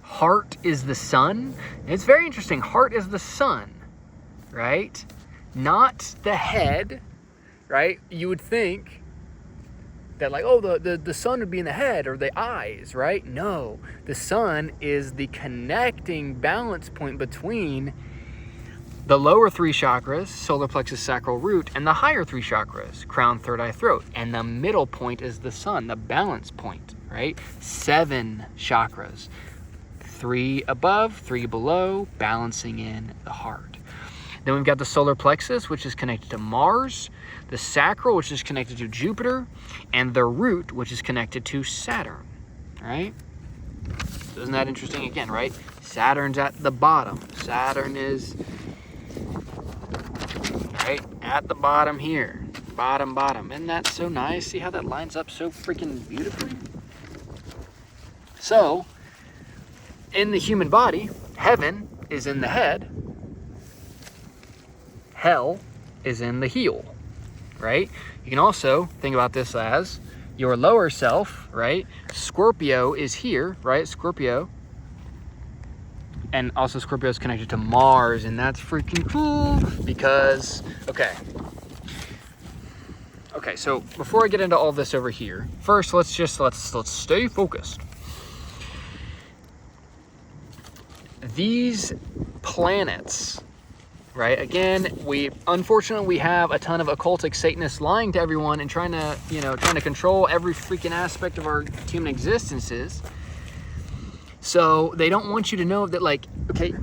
Heart is the sun. And it's very interesting. Heart is the sun, right? Not the head, right? You would think that, like, oh, the sun would be in the head or the eyes, right? No, the sun is the connecting balance point between the lower three chakras, solar plexus, sacral, root, and the higher three chakras, crown, third eye, throat. And the middle point is the sun, the balance point, right? 7 chakras, 3 above, 3 below, balancing in the heart. Then we've got the solar plexus, which is connected to Mars, the sacral, which is connected to Jupiter, and the root, which is connected to Saturn, right? So isn't that interesting again, right? Saturn's at the bottom. Saturn is right at the bottom here. Bottom. Isn't that so nice? See how that lines up so freaking beautifully? So, in the human body, heaven is in the head. Hell is in the heel, right? You can also think about this as your lower self, right? Scorpio is here, right? Scorpio. And also Scorpio is connected to Mars, and that's freaking cool because, okay, so before I get into all this over here, first let's stay focused. These planets, right? Again, unfortunately we have a ton of occultic Satanists lying to everyone and trying to control every freaking aspect of our human existences. So they don't want you to know that, like, okay,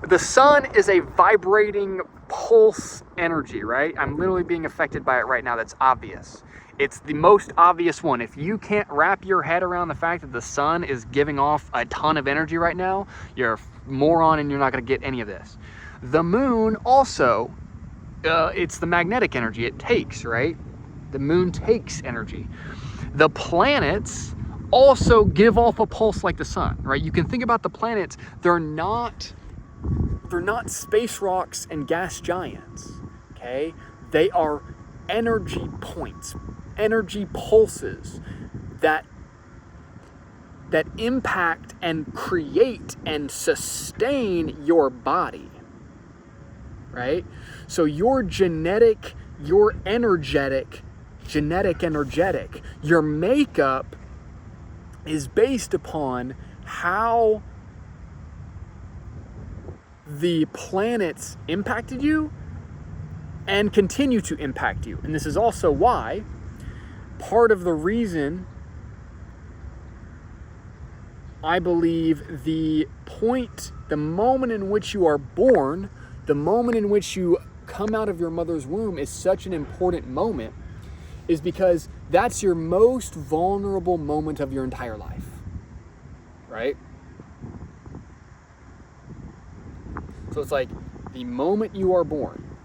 the sun is a vibrating pulse energy, right? I'm literally being affected by it right now. That's obvious. It's the most obvious one. If you can't wrap your head around the fact that the sun is giving off a ton of energy right now, you're a moron and you're not going to get any of this. The moon also, it's the magnetic energy it takes, right? The moon takes energy. The planets also give off a pulse like the sun, right? You can think about the planets, they're not space rocks and gas giants, okay? They are energy points, energy pulses that impact and create and sustain your body, right? So your energetic, your makeup is based upon how the planets impacted you and continue to impact you. And this is also why part of the reason I believe the moment in which you are born, the moment in which you come out of your mother's womb is such an important moment, is because that's your most vulnerable moment of your entire life, right? So it's like the moment you are born,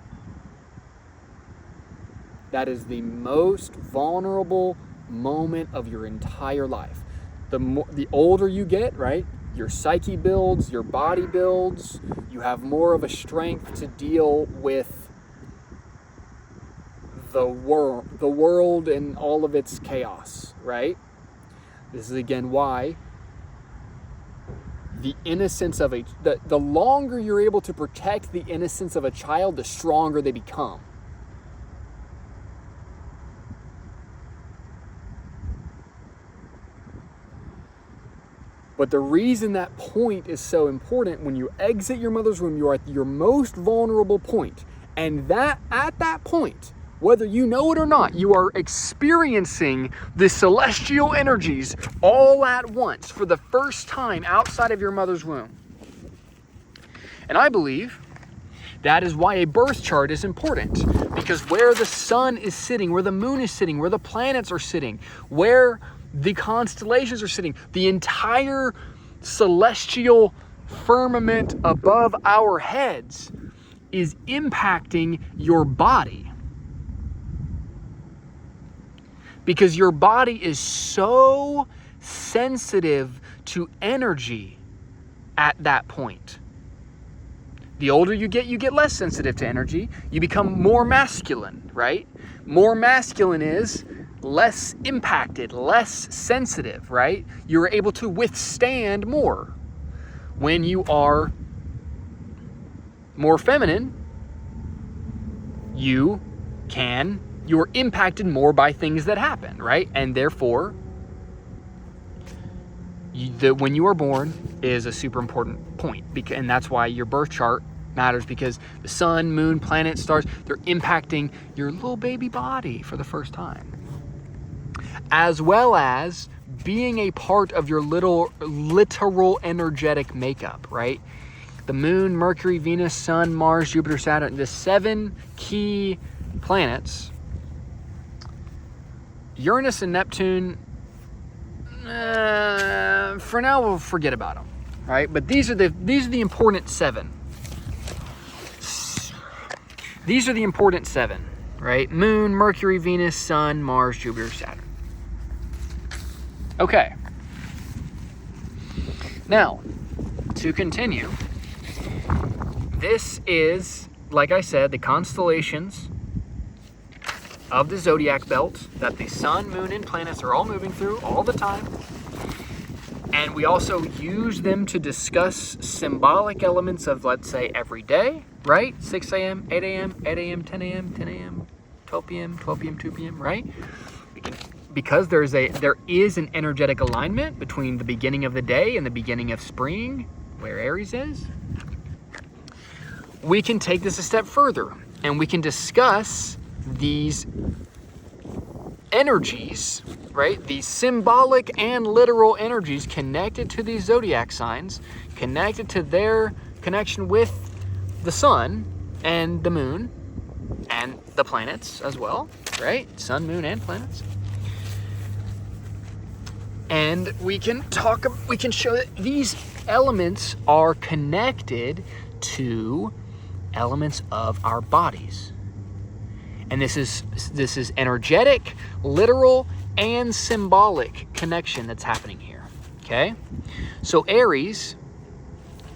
that is the most vulnerable moment of your entire life. The older you get, right, your psyche builds, your body builds, you have more of a strength to deal with the world and all of its chaos, right? This is again why the innocence of the longer you're able to protect the innocence of a child, the stronger they become. But the reason that point is so important, when you exit your mother's womb, you are at your most vulnerable point. And that at that point, whether you know it or not, you are experiencing the celestial energies all at once for the first time outside of your mother's womb. And I believe that is why a birth chart is important, because where the sun is sitting, where the moon is sitting, where the planets are sitting, where the constellations are sitting, the entire celestial firmament above our heads is impacting your body. Because your body is so sensitive to energy at that point. The older you get less sensitive to energy. You become more masculine, right? More masculine is less impacted, less sensitive, right? You're able to withstand more. When you are more feminine, you're impacted more by things that happen, right? And therefore, when you are born is a super important point, and that's why your birth chart matters, because the sun, moon, planets, stars, they're impacting your little baby body for the first time, as well as being a part of your literal energetic makeup, right? The moon, Mercury, Venus, Sun, Mars, Jupiter, Saturn, the 7 key planets. Uranus and Neptune, for now we'll forget about them, right? But these are the important 7. These are the important 7, right? Moon, Mercury, Venus, Sun, Mars, Jupiter, Saturn. Okay. Now, to continue, this is, like I said, the constellations of the zodiac belt that the sun, moon, and planets are all moving through all the time. And we also use them to discuss symbolic elements of, let's say, every day, right? 6 a.m., 8 a.m., 8 a.m., 10 a.m., 10 a.m., 12 p.m., 12 p.m., 2 p.m., right? Because there is an energetic alignment between the beginning of the day and the beginning of spring, where Aries is. We can take this a step further, and we can discuss these energies, right? These symbolic and literal energies connected to these zodiac signs, connected to their connection with the sun and the moon and the planets as well, right? Sun, moon, and planets. And we can show that these elements are connected to elements of our bodies. And this is energetic, literal, and symbolic connection that's happening here. Okay? So Aries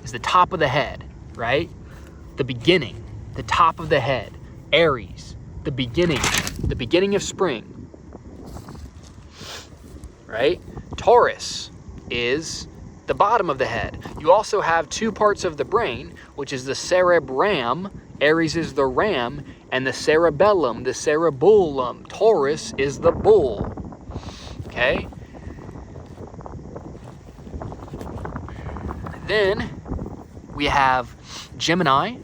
is the top of the head, right? The beginning, the top of the head. Aries, the beginning of spring. Right? Taurus is the bottom of the head. You also have two parts of the brain, which is the cerebrum. Aries is the ram, and the cerebellum, the cerebellum. Taurus is the bull. Okay? Then we have Gemini,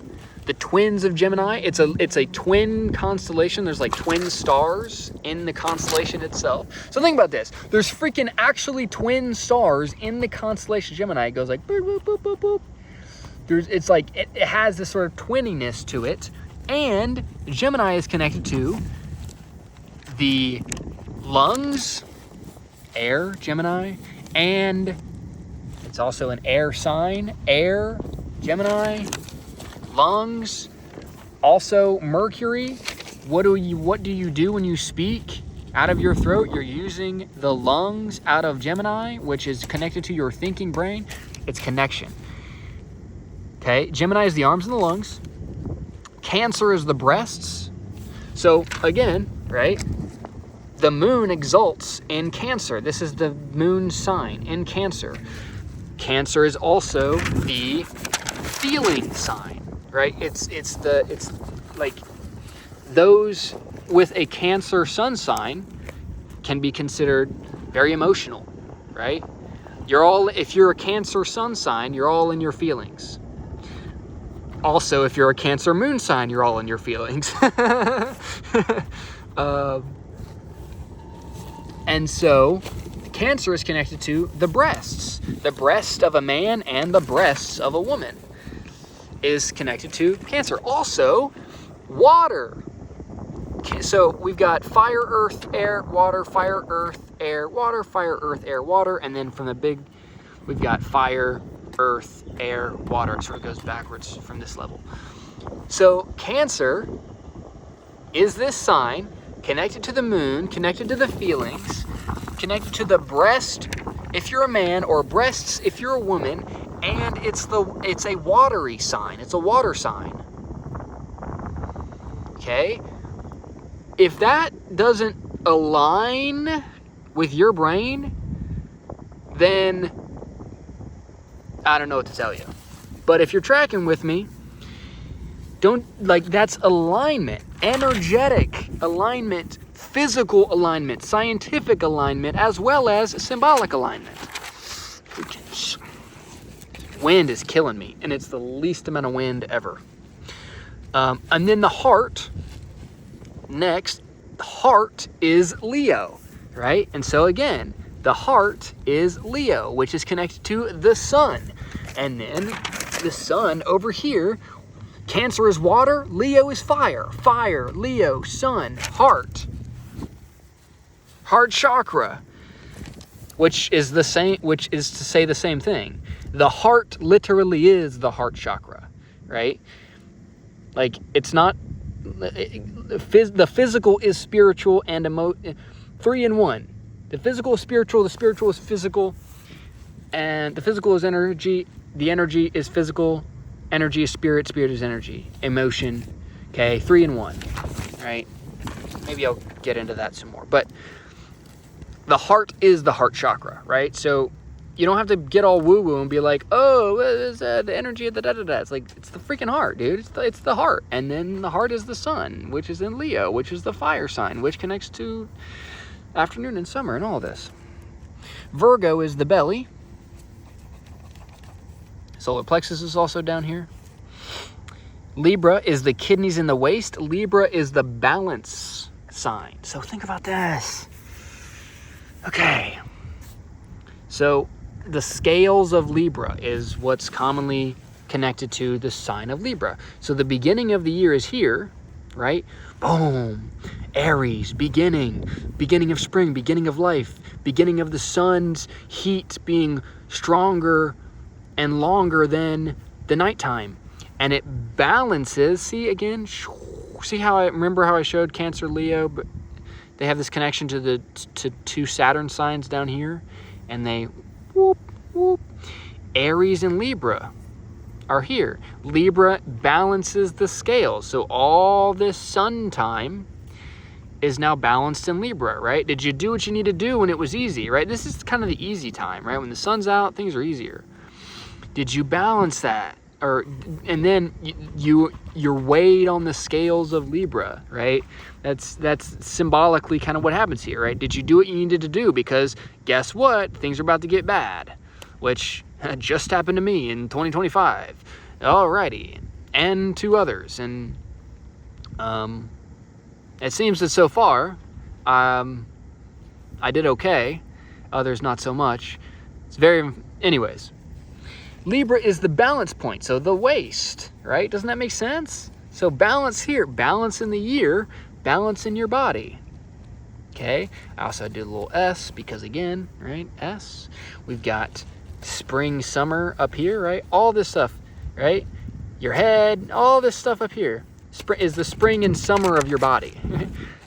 the twins of Gemini. It's a twin constellation. There's like twin stars in the constellation itself. So think about this. There's freaking actually twin stars in the constellation Gemini. It goes like boop, boop, boop, boop, boop. It's like it has this sort of twinniness to it. And Gemini is connected to the lungs, air, Gemini, and it's also an air sign, air, Gemini, lungs, also Mercury. What do you do when you speak out of your throat? You're using the lungs out of Gemini, which is connected to your thinking brain. It's connection. Okay, Gemini is the arms and the lungs. Cancer is the breasts. So again, right? The moon exalts in Cancer. This is the moon sign in Cancer. Cancer is also the feeling sign, right? It's like those with a Cancer sun sign can be considered very emotional, right? If you're a Cancer sun sign, you're all in your feelings. Also, if you're a Cancer moon sign, you're all in your feelings. And so, Cancer is connected to the breasts. The breast of a man and the breasts of a woman is connected to Cancer. Also, water. So we've got fire, earth, air, water, fire, earth, air, water, fire, earth, air, water. And then from the big, we've got fire, earth, air, water. It sort of goes backwards from this level. So Cancer is this sign connected to the moon, connected to the feelings, connected to the breast if you're a man, or breasts if you're a woman, and it's a watery sign. It's a water sign. Okay? If that doesn't align with your brain, then I don't know what to tell you. But if you're tracking with me, that's alignment, energetic alignment, physical alignment, scientific alignment, as well as symbolic alignment. Wind is killing me, and it's the least amount of wind ever. And then the heart, next, the heart is Leo, right? And so again, the heart is Leo, which is connected to the sun. And then the sun over here, Cancer is water, Leo is fire. Fire, Leo, sun, heart. Heart chakra, which is to say the same thing. The heart literally is the heart chakra, right? Like, it's not, the physical is spiritual and 3 in 1. The physical is spiritual, the spiritual is physical, and the physical is energy, the energy is physical, energy is spirit, spirit is energy, emotion, okay, 3 in 1, right? Maybe I'll get into that some more, but the heart is the heart chakra, right? So you don't have to get all woo-woo and be like, oh, what is the energy of the da-da-da? It's like, it's the freaking heart, dude. It's the heart. And then the heart is the sun, which is in Leo, which is the fire sign, which connects to afternoon and summer and all this. Virgo is the belly. Solar plexus is also down here. Libra is the kidneys in the waist. Libra is the balance sign. So think about this. Okay. So the scales of Libra is what's commonly connected to the sign of Libra. So the beginning of the year is here, right? Boom. Aries, beginning of spring, beginning of life, beginning of the sun's heat being stronger and longer than the nighttime. And it balances, see again, see how I showed Cancer, Leo, but they have this connection to two Saturn signs down here, and they whoop, whoop. Aries and Libra are here. Libra balances the scales. So all this sun time is now balanced in Libra, right? Did you do what you need to do when it was easy, right? This is kind of the easy time, right? When the sun's out, things are easier. Did you balance that? And then you're weighed on the scales of Libra, right? That's symbolically kind of what happens here, right? Did you do what you needed to do? Because guess what? Things are about to get bad, which just happened to me in 2025. Alrighty, and to others, and it seems that so far I did okay. Others not so much. Anyways. Libra is the balance point, so the waist, right? Doesn't that make sense? So balance here, balance in the year, balance in your body. Okay, I also did a little S because again, right, S. We've got spring, summer up here, right? All this stuff, right? Your head, all this stuff up here is the spring and summer of your body.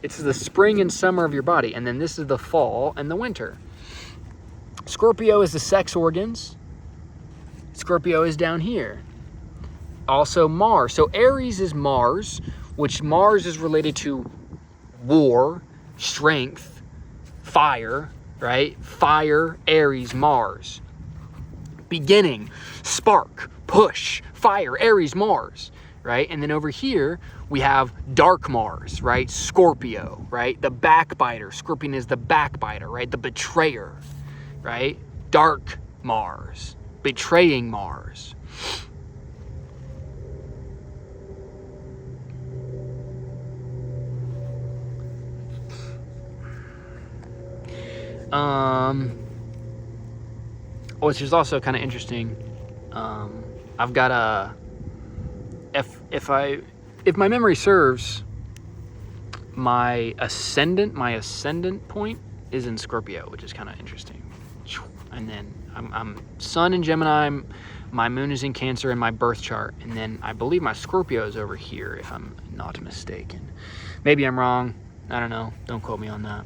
It's the spring and summer of your body, and then this is the fall and the winter. Scorpio is the sex organs. Scorpio is down here. Also Mars. So Aries is Mars, which Mars is related to war, strength, fire, right? Fire, Aries, Mars. Beginning, spark, push, fire, Aries, Mars, right? And then over here, we have dark Mars, right? Scorpio, right? The backbiter. Scorpion is the backbiter, right? The betrayer, right? Dark Mars. Betraying Mars. Which is also kind of interesting. I've got a if my memory serves, my ascendant point is in Scorpio, which is kind of interesting. And then I'm Sun in Gemini, my moon is in Cancer in my birth chart, and then I believe my Scorpio is over here, if I'm not mistaken. Maybe I'm wrong. I don't know. Don't quote me on that.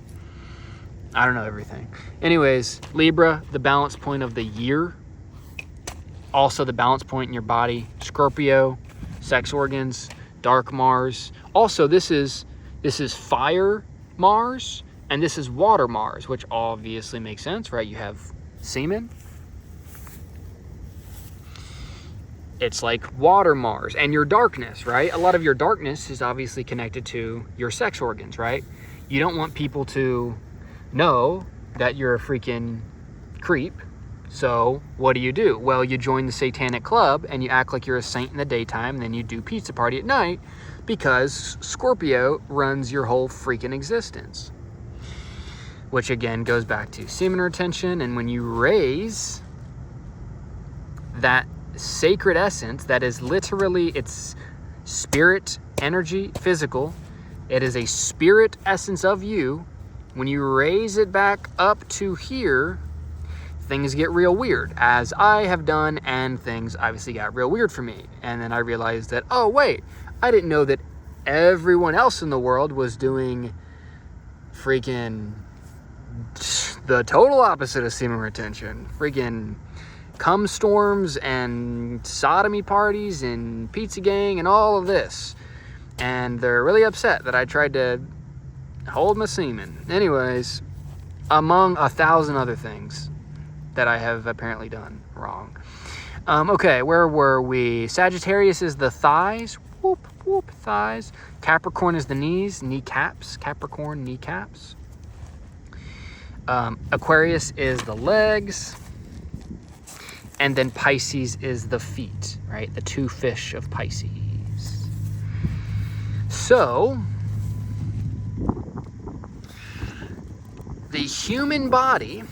I don't know everything. Anyways, Libra, the balance point of the year. Also the balance point in your body. Scorpio, sex organs, dark Mars. Also, this is fire Mars, and this is water Mars, which obviously makes sense, right? You have semen. It's like water Mars, and your darkness, right? A lot of your darkness is obviously connected to your sex organs, right? You don't want people to know that you're a freaking creep. So what do? Well, you join the satanic club and you act like you're a saint in the daytime, and then you do pizza party at night because Scorpio runs your whole freaking existence. Which again goes back to semen retention, and when you raise that sacred essence that is literally, it's spirit, energy, physical, it is a spirit essence of you. When you raise it back up to here, things get real weird, as I have done, and things obviously got real weird for me. And then I realized that, oh wait, I didn't know that everyone else in the world was doing freaking the total opposite of semen retention. Freaking cum storms and sodomy parties and pizza gang and all of this. And they're really upset that I tried to hold my semen. Anyways, among 1,000 other things that I have apparently done wrong. Okay, where were we? Sagittarius is the thighs. Whoop, whoop, thighs. Capricorn is the knees, kneecaps. Capricorn, kneecaps. Aquarius is the legs. And then Pisces is the feet, right? The two fish of Pisces. So, the human body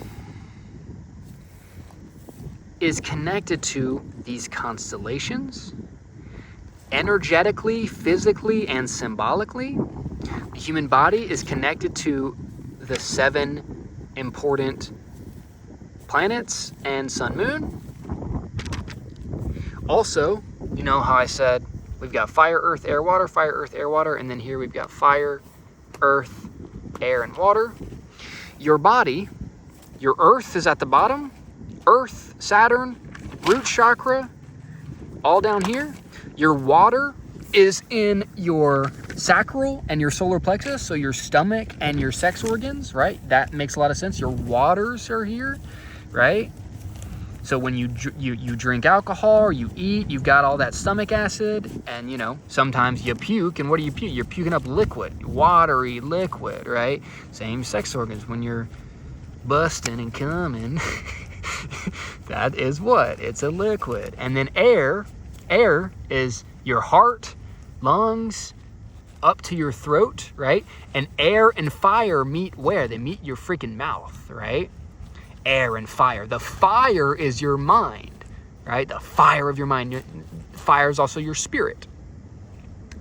is connected to these constellations, energetically, physically, and symbolically. The human body is connected to the 7 important planets and sun, moon. Also, you know how I said we've got fire, earth, air, water, and then here we've got fire, earth, air, and water. Your body, your earth is at the bottom, earth, Saturn, root chakra, all down here. Your water is in your sacral and your solar plexus, so your stomach and your sex organs, right? That makes a lot of sense. Your waters are here, right? So when you drink alcohol or you eat, you've got all that stomach acid, and you know, sometimes you puke, and what do you puke? You're puking up liquid, watery liquid, right? Same sex organs. When you're busting and coming, that is what? It's a liquid. And then air is your heart, lungs, up to your throat, right? And air and fire meet where? They meet your freaking mouth, right? Air and fire. The fire is your mind, right? The fire of your mind. Fire is also your spirit,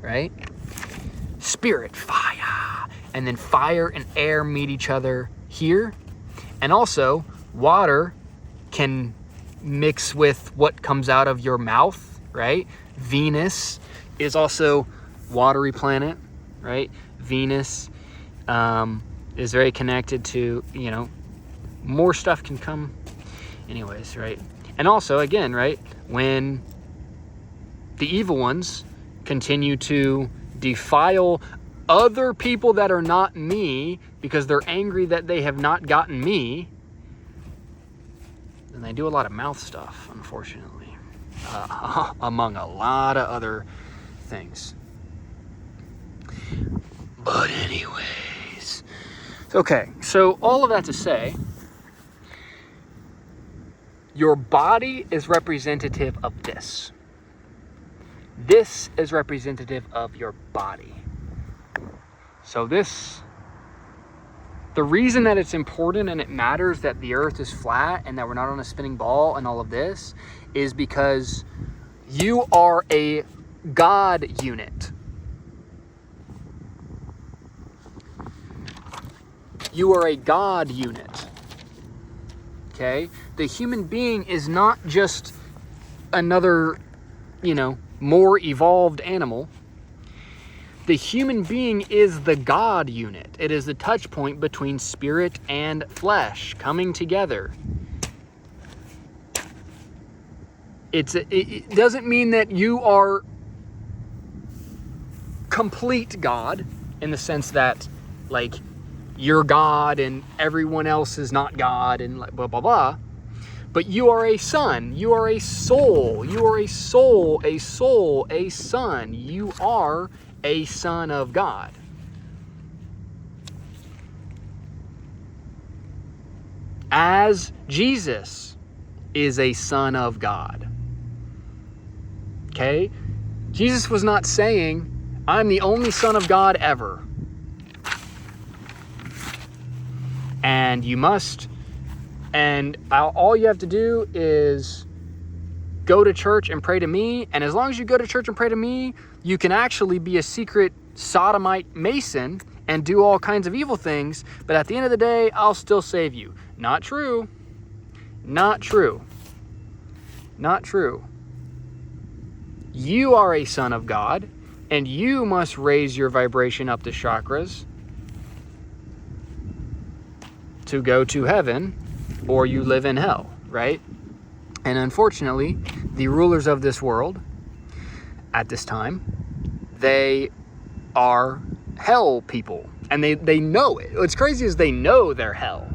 right? Spirit, fire. And then fire and air meet each other here. And also, water can mix with what comes out of your mouth, right? Venus is also watery planet, right? Venus is very connected to, you know, more stuff can come anyways, right? And also, again, right, when the evil ones continue to defile other people that are not me because they're angry that they have not gotten me, then they do a lot of mouth stuff, unfortunately, among a lot of other things. But anyways, okay, so all of that to say, your body is representative of this. This is representative of your body. So this, the reason that it's important and it matters that the earth is flat and that we're not on a spinning ball and all of this is because you are a God unit. You are a God unit. Okay? The human being is not just another, you know, more evolved animal. The human being is the God unit. It is the touch point between spirit and flesh coming together. It doesn't mean that you are complete God in the sense that, like, you're God and everyone else is not God and blah, blah, blah. But you are a son. You are a soul. You are a soul, a son. You are a son of God. As Jesus is a son of God. Okay? Jesus was not saying, I'm the only son of God ever. And you must, and all you have to do is go to church and pray to me. And as long as you go to church and pray to me, you can actually be a secret sodomite Mason and do all kinds of evil things. But at the end of the day, I'll still save you. Not true. Not true. Not true. You are a son of God, and you must raise your vibration up the chakras to go to heaven, or you live in hell, right? And unfortunately, the rulers of this world at this time, they are hell people, and they know it. What's crazy is they know they're hell.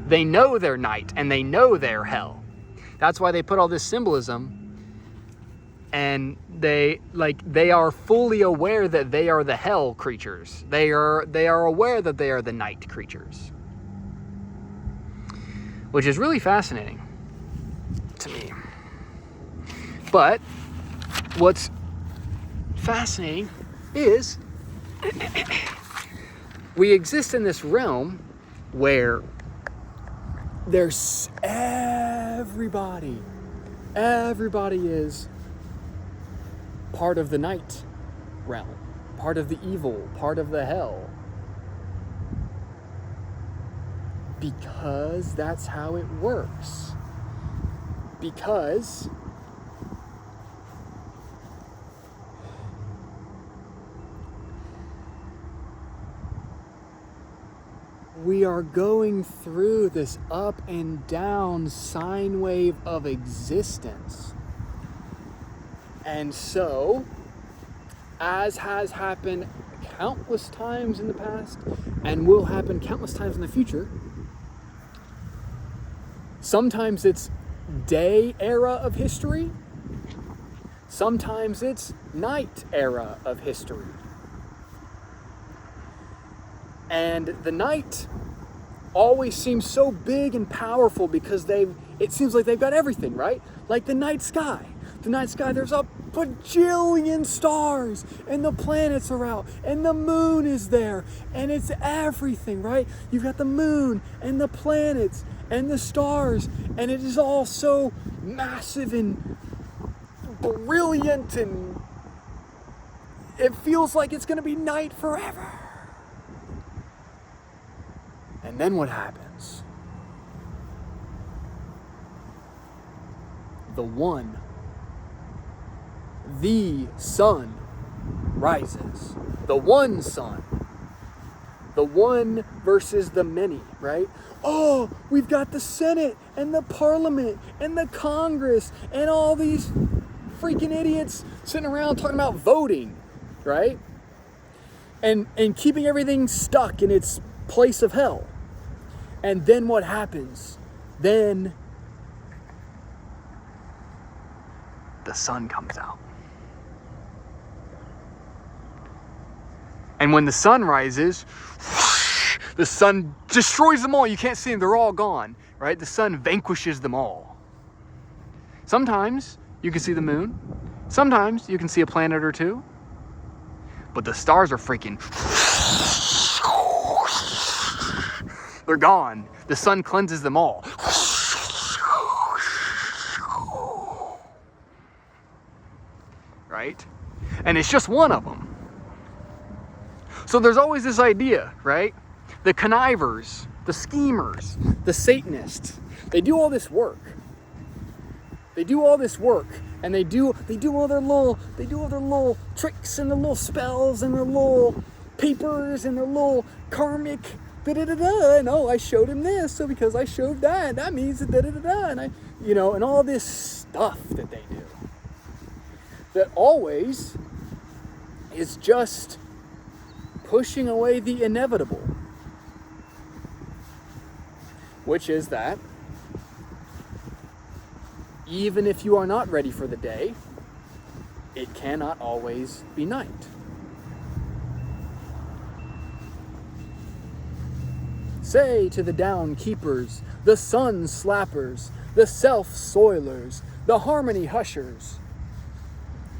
They know they're night, and they know they're hell. That's why they put all this symbolism, and they are fully aware that they are the hell creatures. They are aware that they are the night creatures, which is really fascinating to me. But what's fascinating is we exist in this realm where there's everybody Everybody is part of the night realm, part of the evil, part of the hell. Because that's how it works. Because we are going through this up and down sine wave of existence. And so, as has happened countless times in the past and will happen countless times in the future, sometimes it's day era of history, sometimes it's night era of history. And the night always seems so big and powerful because it seems like they've got everything, right? Like the night sky. The night sky, there's a bajillion stars, and the planets are out, and the moon is there, and it's everything, right? You've got the moon, and the planets, and the stars, and it is all so massive and brilliant, and it feels like it's going to be night forever. And then what happens? The sun rises. The one sun. The one versus the many, right? Oh, we've got the Senate and the Parliament and the Congress and all these freaking idiots sitting around talking about voting, right? And keeping everything stuck in its place of hell. And then what happens? Then the sun comes out. And when the sun rises, the sun destroys them all. You can't see them. They're all gone, right? The sun vanquishes them all. Sometimes you can see the moon. Sometimes you can see a planet or two. But the stars are freaking... They're gone. The sun cleanses them all. Right? And it's just one of them. So there's always this idea, right? The connivers, the schemers, the Satanists, they do all this work. They do all this work, and they do all their little tricks and their little spells and their little papers and their little karmic da-da-da-da, and oh, I showed him this, so because I showed that means da-da-da-da, and and all this stuff that they do. That always is just pushing away the inevitable. Which is that even if you are not ready for the day, it cannot always be night. Say to the down keepers, the sun slappers, the self-soilers, the harmony hushers,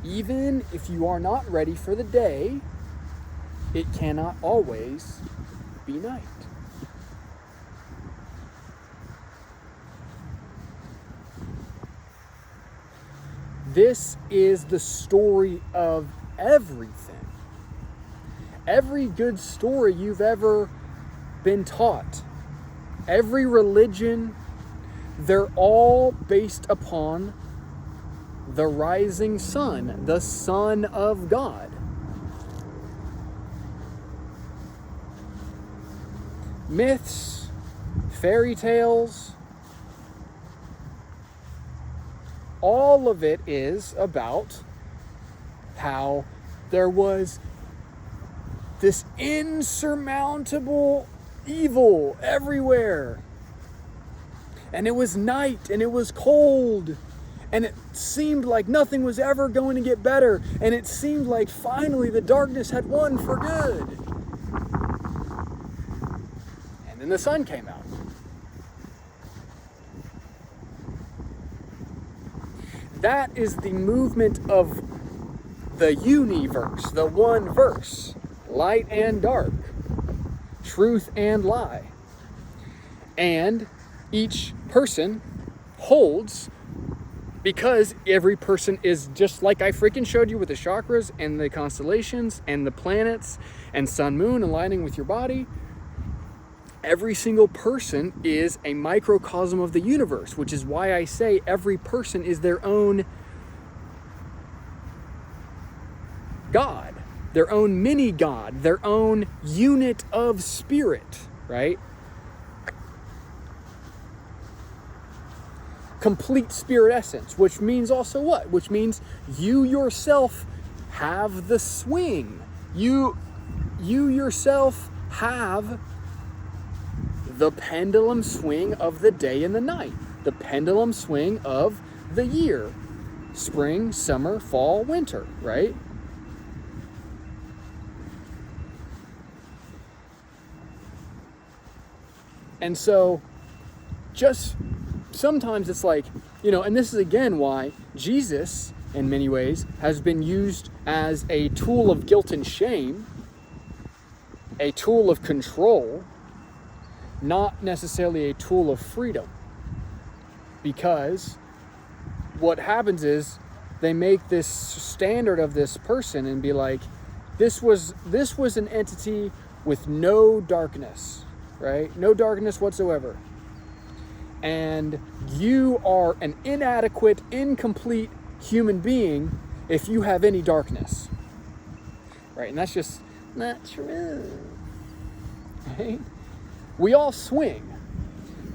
even if you are not ready for the day, it cannot always be night. This is the story of everything. Every good story you've ever been taught, every religion, they're all based upon the rising sun, the Son of God. Myths, fairy tales, all of it is about how there was this insurmountable evil everywhere. And it was night, and it was cold, and it seemed like nothing was ever going to get better, and it seemed like finally the darkness had won for good. And then the sun came out. That is the movement of the universe, the one verse, light and dark, truth and lie. And each person holds Because every person is just like I freaking showed you with the chakras and the constellations and the planets and sun, moon aligning with your body. Every single person is a microcosm of the universe, which is why I say every person is their own God, their own mini God, their own unit of spirit, right? Complete spirit essence, which means also what? Which means you yourself have the swing. You yourself have the pendulum swing of the day and the night, the pendulum swing of the year, spring, summer, fall, winter, right? And so just sometimes it's like, and this is again why Jesus, in many ways, has been used as a tool of guilt and shame, a tool of control, not necessarily a tool of freedom. Because what happens is they make this standard of this person and be like, this was an entity with no darkness, right? No darkness whatsoever. And you are an inadequate, incomplete human being if you have any darkness, right? And that's just not true, right? We all swing.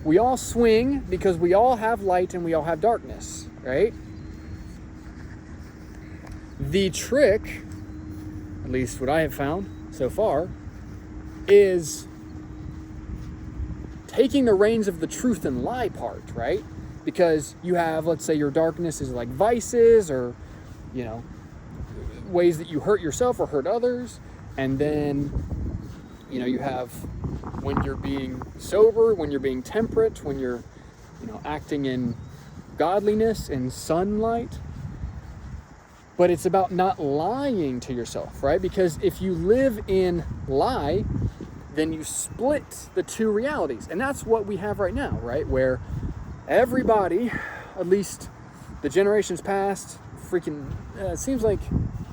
We all swing because we all have light and we all have darkness, right? The trick, at least what I have found so far, is taking the reins of the truth and lie part, right? Because you have, let's say your darkness is like vices or, ways that you hurt yourself or hurt others. And then, you have when you're being sober, when you're being temperate, when you're, acting in godliness and sunlight. But it's about not lying to yourself, right? Because if you live in lie, then you split the two realities. And that's what we have right now, right? Where everybody, at least the generations past, it seems like,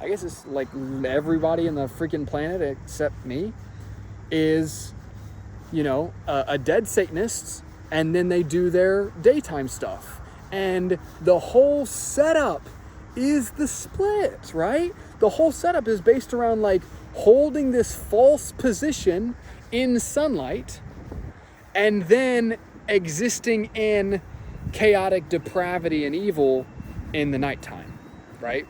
I guess it's like everybody in the freaking planet except me is, a dead Satanist, and then they do their daytime stuff. And the whole setup is the split, right? The whole setup is based around like holding this false position in sunlight and then existing in chaotic depravity and evil in the nighttime, right?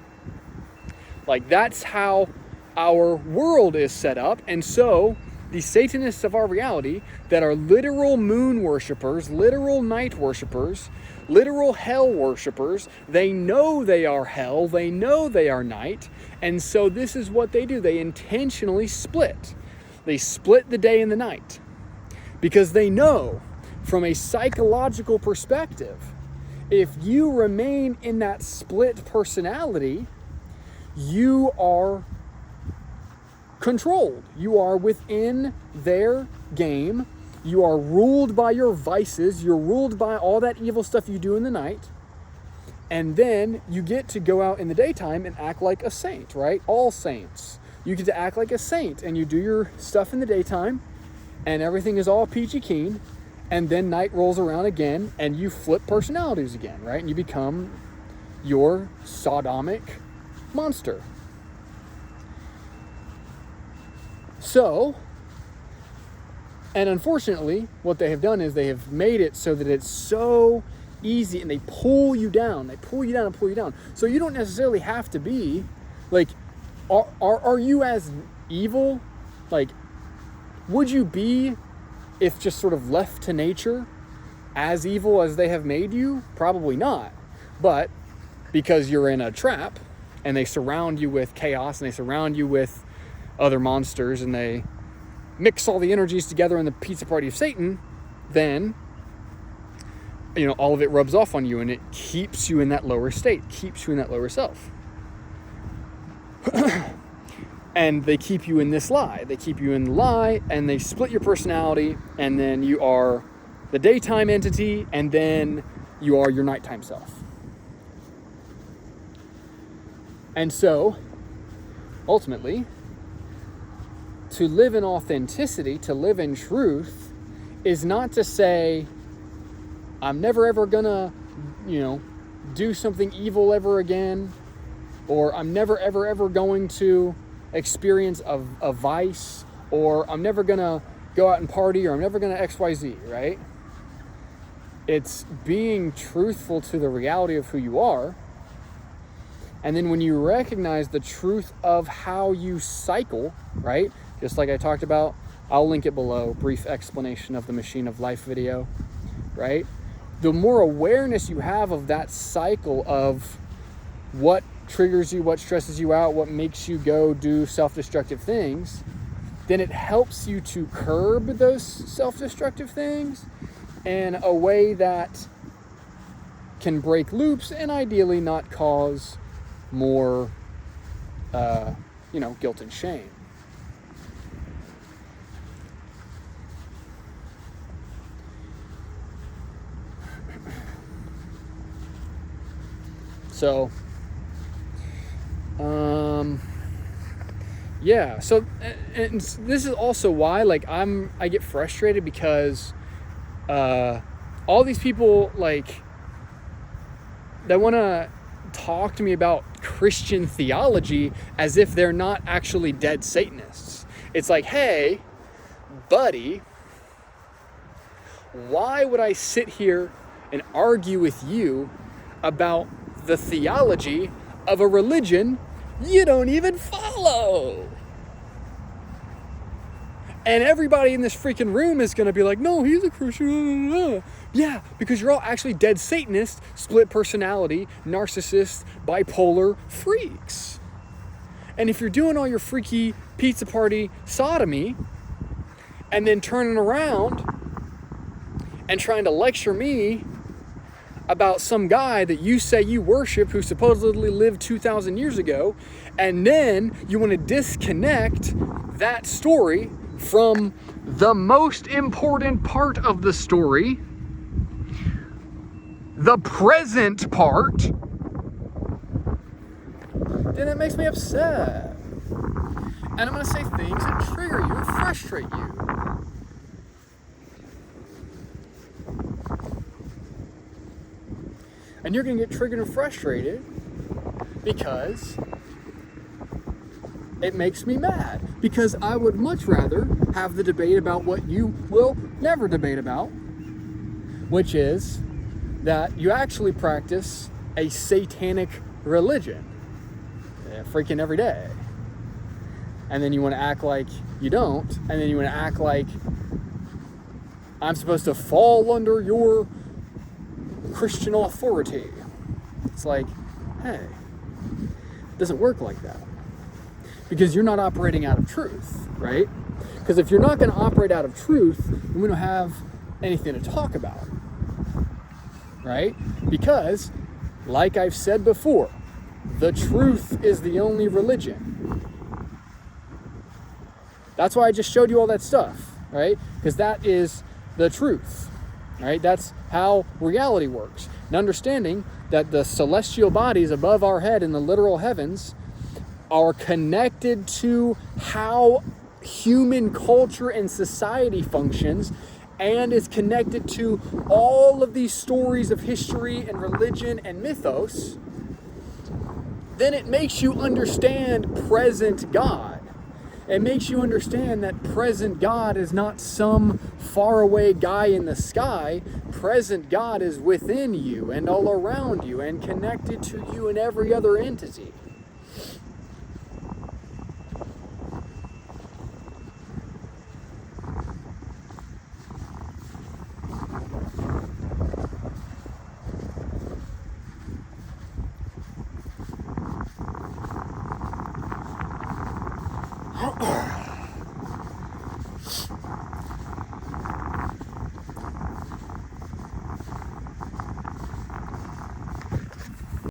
Like that's how our world is set up. And so the Satanists of our reality that are literal moon worshipers, literal night worshipers, literal hell worshipers, they know they are hell, they know they are night, and so this is what they do. They intentionally split. They split the day and the night because they know from a psychological perspective, if you remain in that split personality, you are controlled. You are within their game. You are ruled by your vices. You're ruled by all that evil stuff you do in the night. And then you get to go out in the daytime and act like a saint, right? All saints. You get to act like a saint and you do your stuff in the daytime and everything is all peachy keen. And then night rolls around again and you flip personalities again, right? And you become your Sodomic monster. So, and unfortunately, what they have done is they have made it so that it's so easy and they pull you down. They pull you down and pull you down. So you don't necessarily have to be, like, are you as evil? Like, would you be, if just sort of left to nature, as evil as they have made you? Probably not. But because you're in a trap and they surround you with chaos and they surround you with other monsters and they mix all the energies together in the pizza party of Satan, then, all of it rubs off on you and it keeps you in that lower state, keeps you in that lower self. And they keep you in this lie. They keep you in the lie and they split your personality, and then you are the daytime entity and then you are your nighttime self. And so, ultimately, to live in authenticity, to live in truth, is not to say, I'm never ever gonna, do something evil ever again, or I'm never ever going to experience a vice, or I'm never gonna go out and party, or I'm never gonna XYZ, right? It's being truthful to the reality of who you are. And then when you recognize the truth of how you cycle, right? Just like I talked about, I'll link it below, brief explanation of the Machine of Life video, right? The more awareness you have of that cycle of what triggers you, what stresses you out, what makes you go do self-destructive things, then it helps you to curb those self-destructive things in a way that can break loops and ideally not cause more, guilt and shame. So, yeah. So, and this is also why, I get frustrated because, all these people, they want to talk to me about Christian theology as if they're not actually dead Satanists. It's like, hey, buddy, why would I sit here and argue with you about the theology of a religion you don't even follow? And everybody in this freaking room is going to be like, no, he's a Christian. Yeah, because you're all actually dead Satanists, split personality, narcissists, bipolar freaks. And if you're doing all your freaky pizza party sodomy and then turning around and trying to lecture me about some guy that you say you worship who supposedly lived 2,000 years ago, and then you want to disconnect that story from the most important part of the story, the present part, then it makes me upset. And I'm going to say things that trigger you and frustrate you. And you're going to get triggered and frustrated because it makes me mad. Because I would much rather have the debate about what you will never debate about, which is that you actually practice a satanic religion freaking every day. And then you want to act like you don't, and then you want to act like I'm supposed to fall under your Christian authority. It's like, hey, it doesn't work like that. Because you're not operating out of truth, right? Because if you're not going to operate out of truth, then we don't have anything to talk about, right? Because, like I've said before, the truth is the only religion. That's why I just showed you all that stuff, right? Because that is the truth, right? That's how reality works. And understanding that the celestial bodies above our head in the literal heavens are connected to how human culture and society functions, and is connected to all of these stories of history and religion and mythos, then it makes you understand present God. It makes you understand that present God is not some faraway guy in the sky. Present God is within you and all around you and connected to you and every other entity.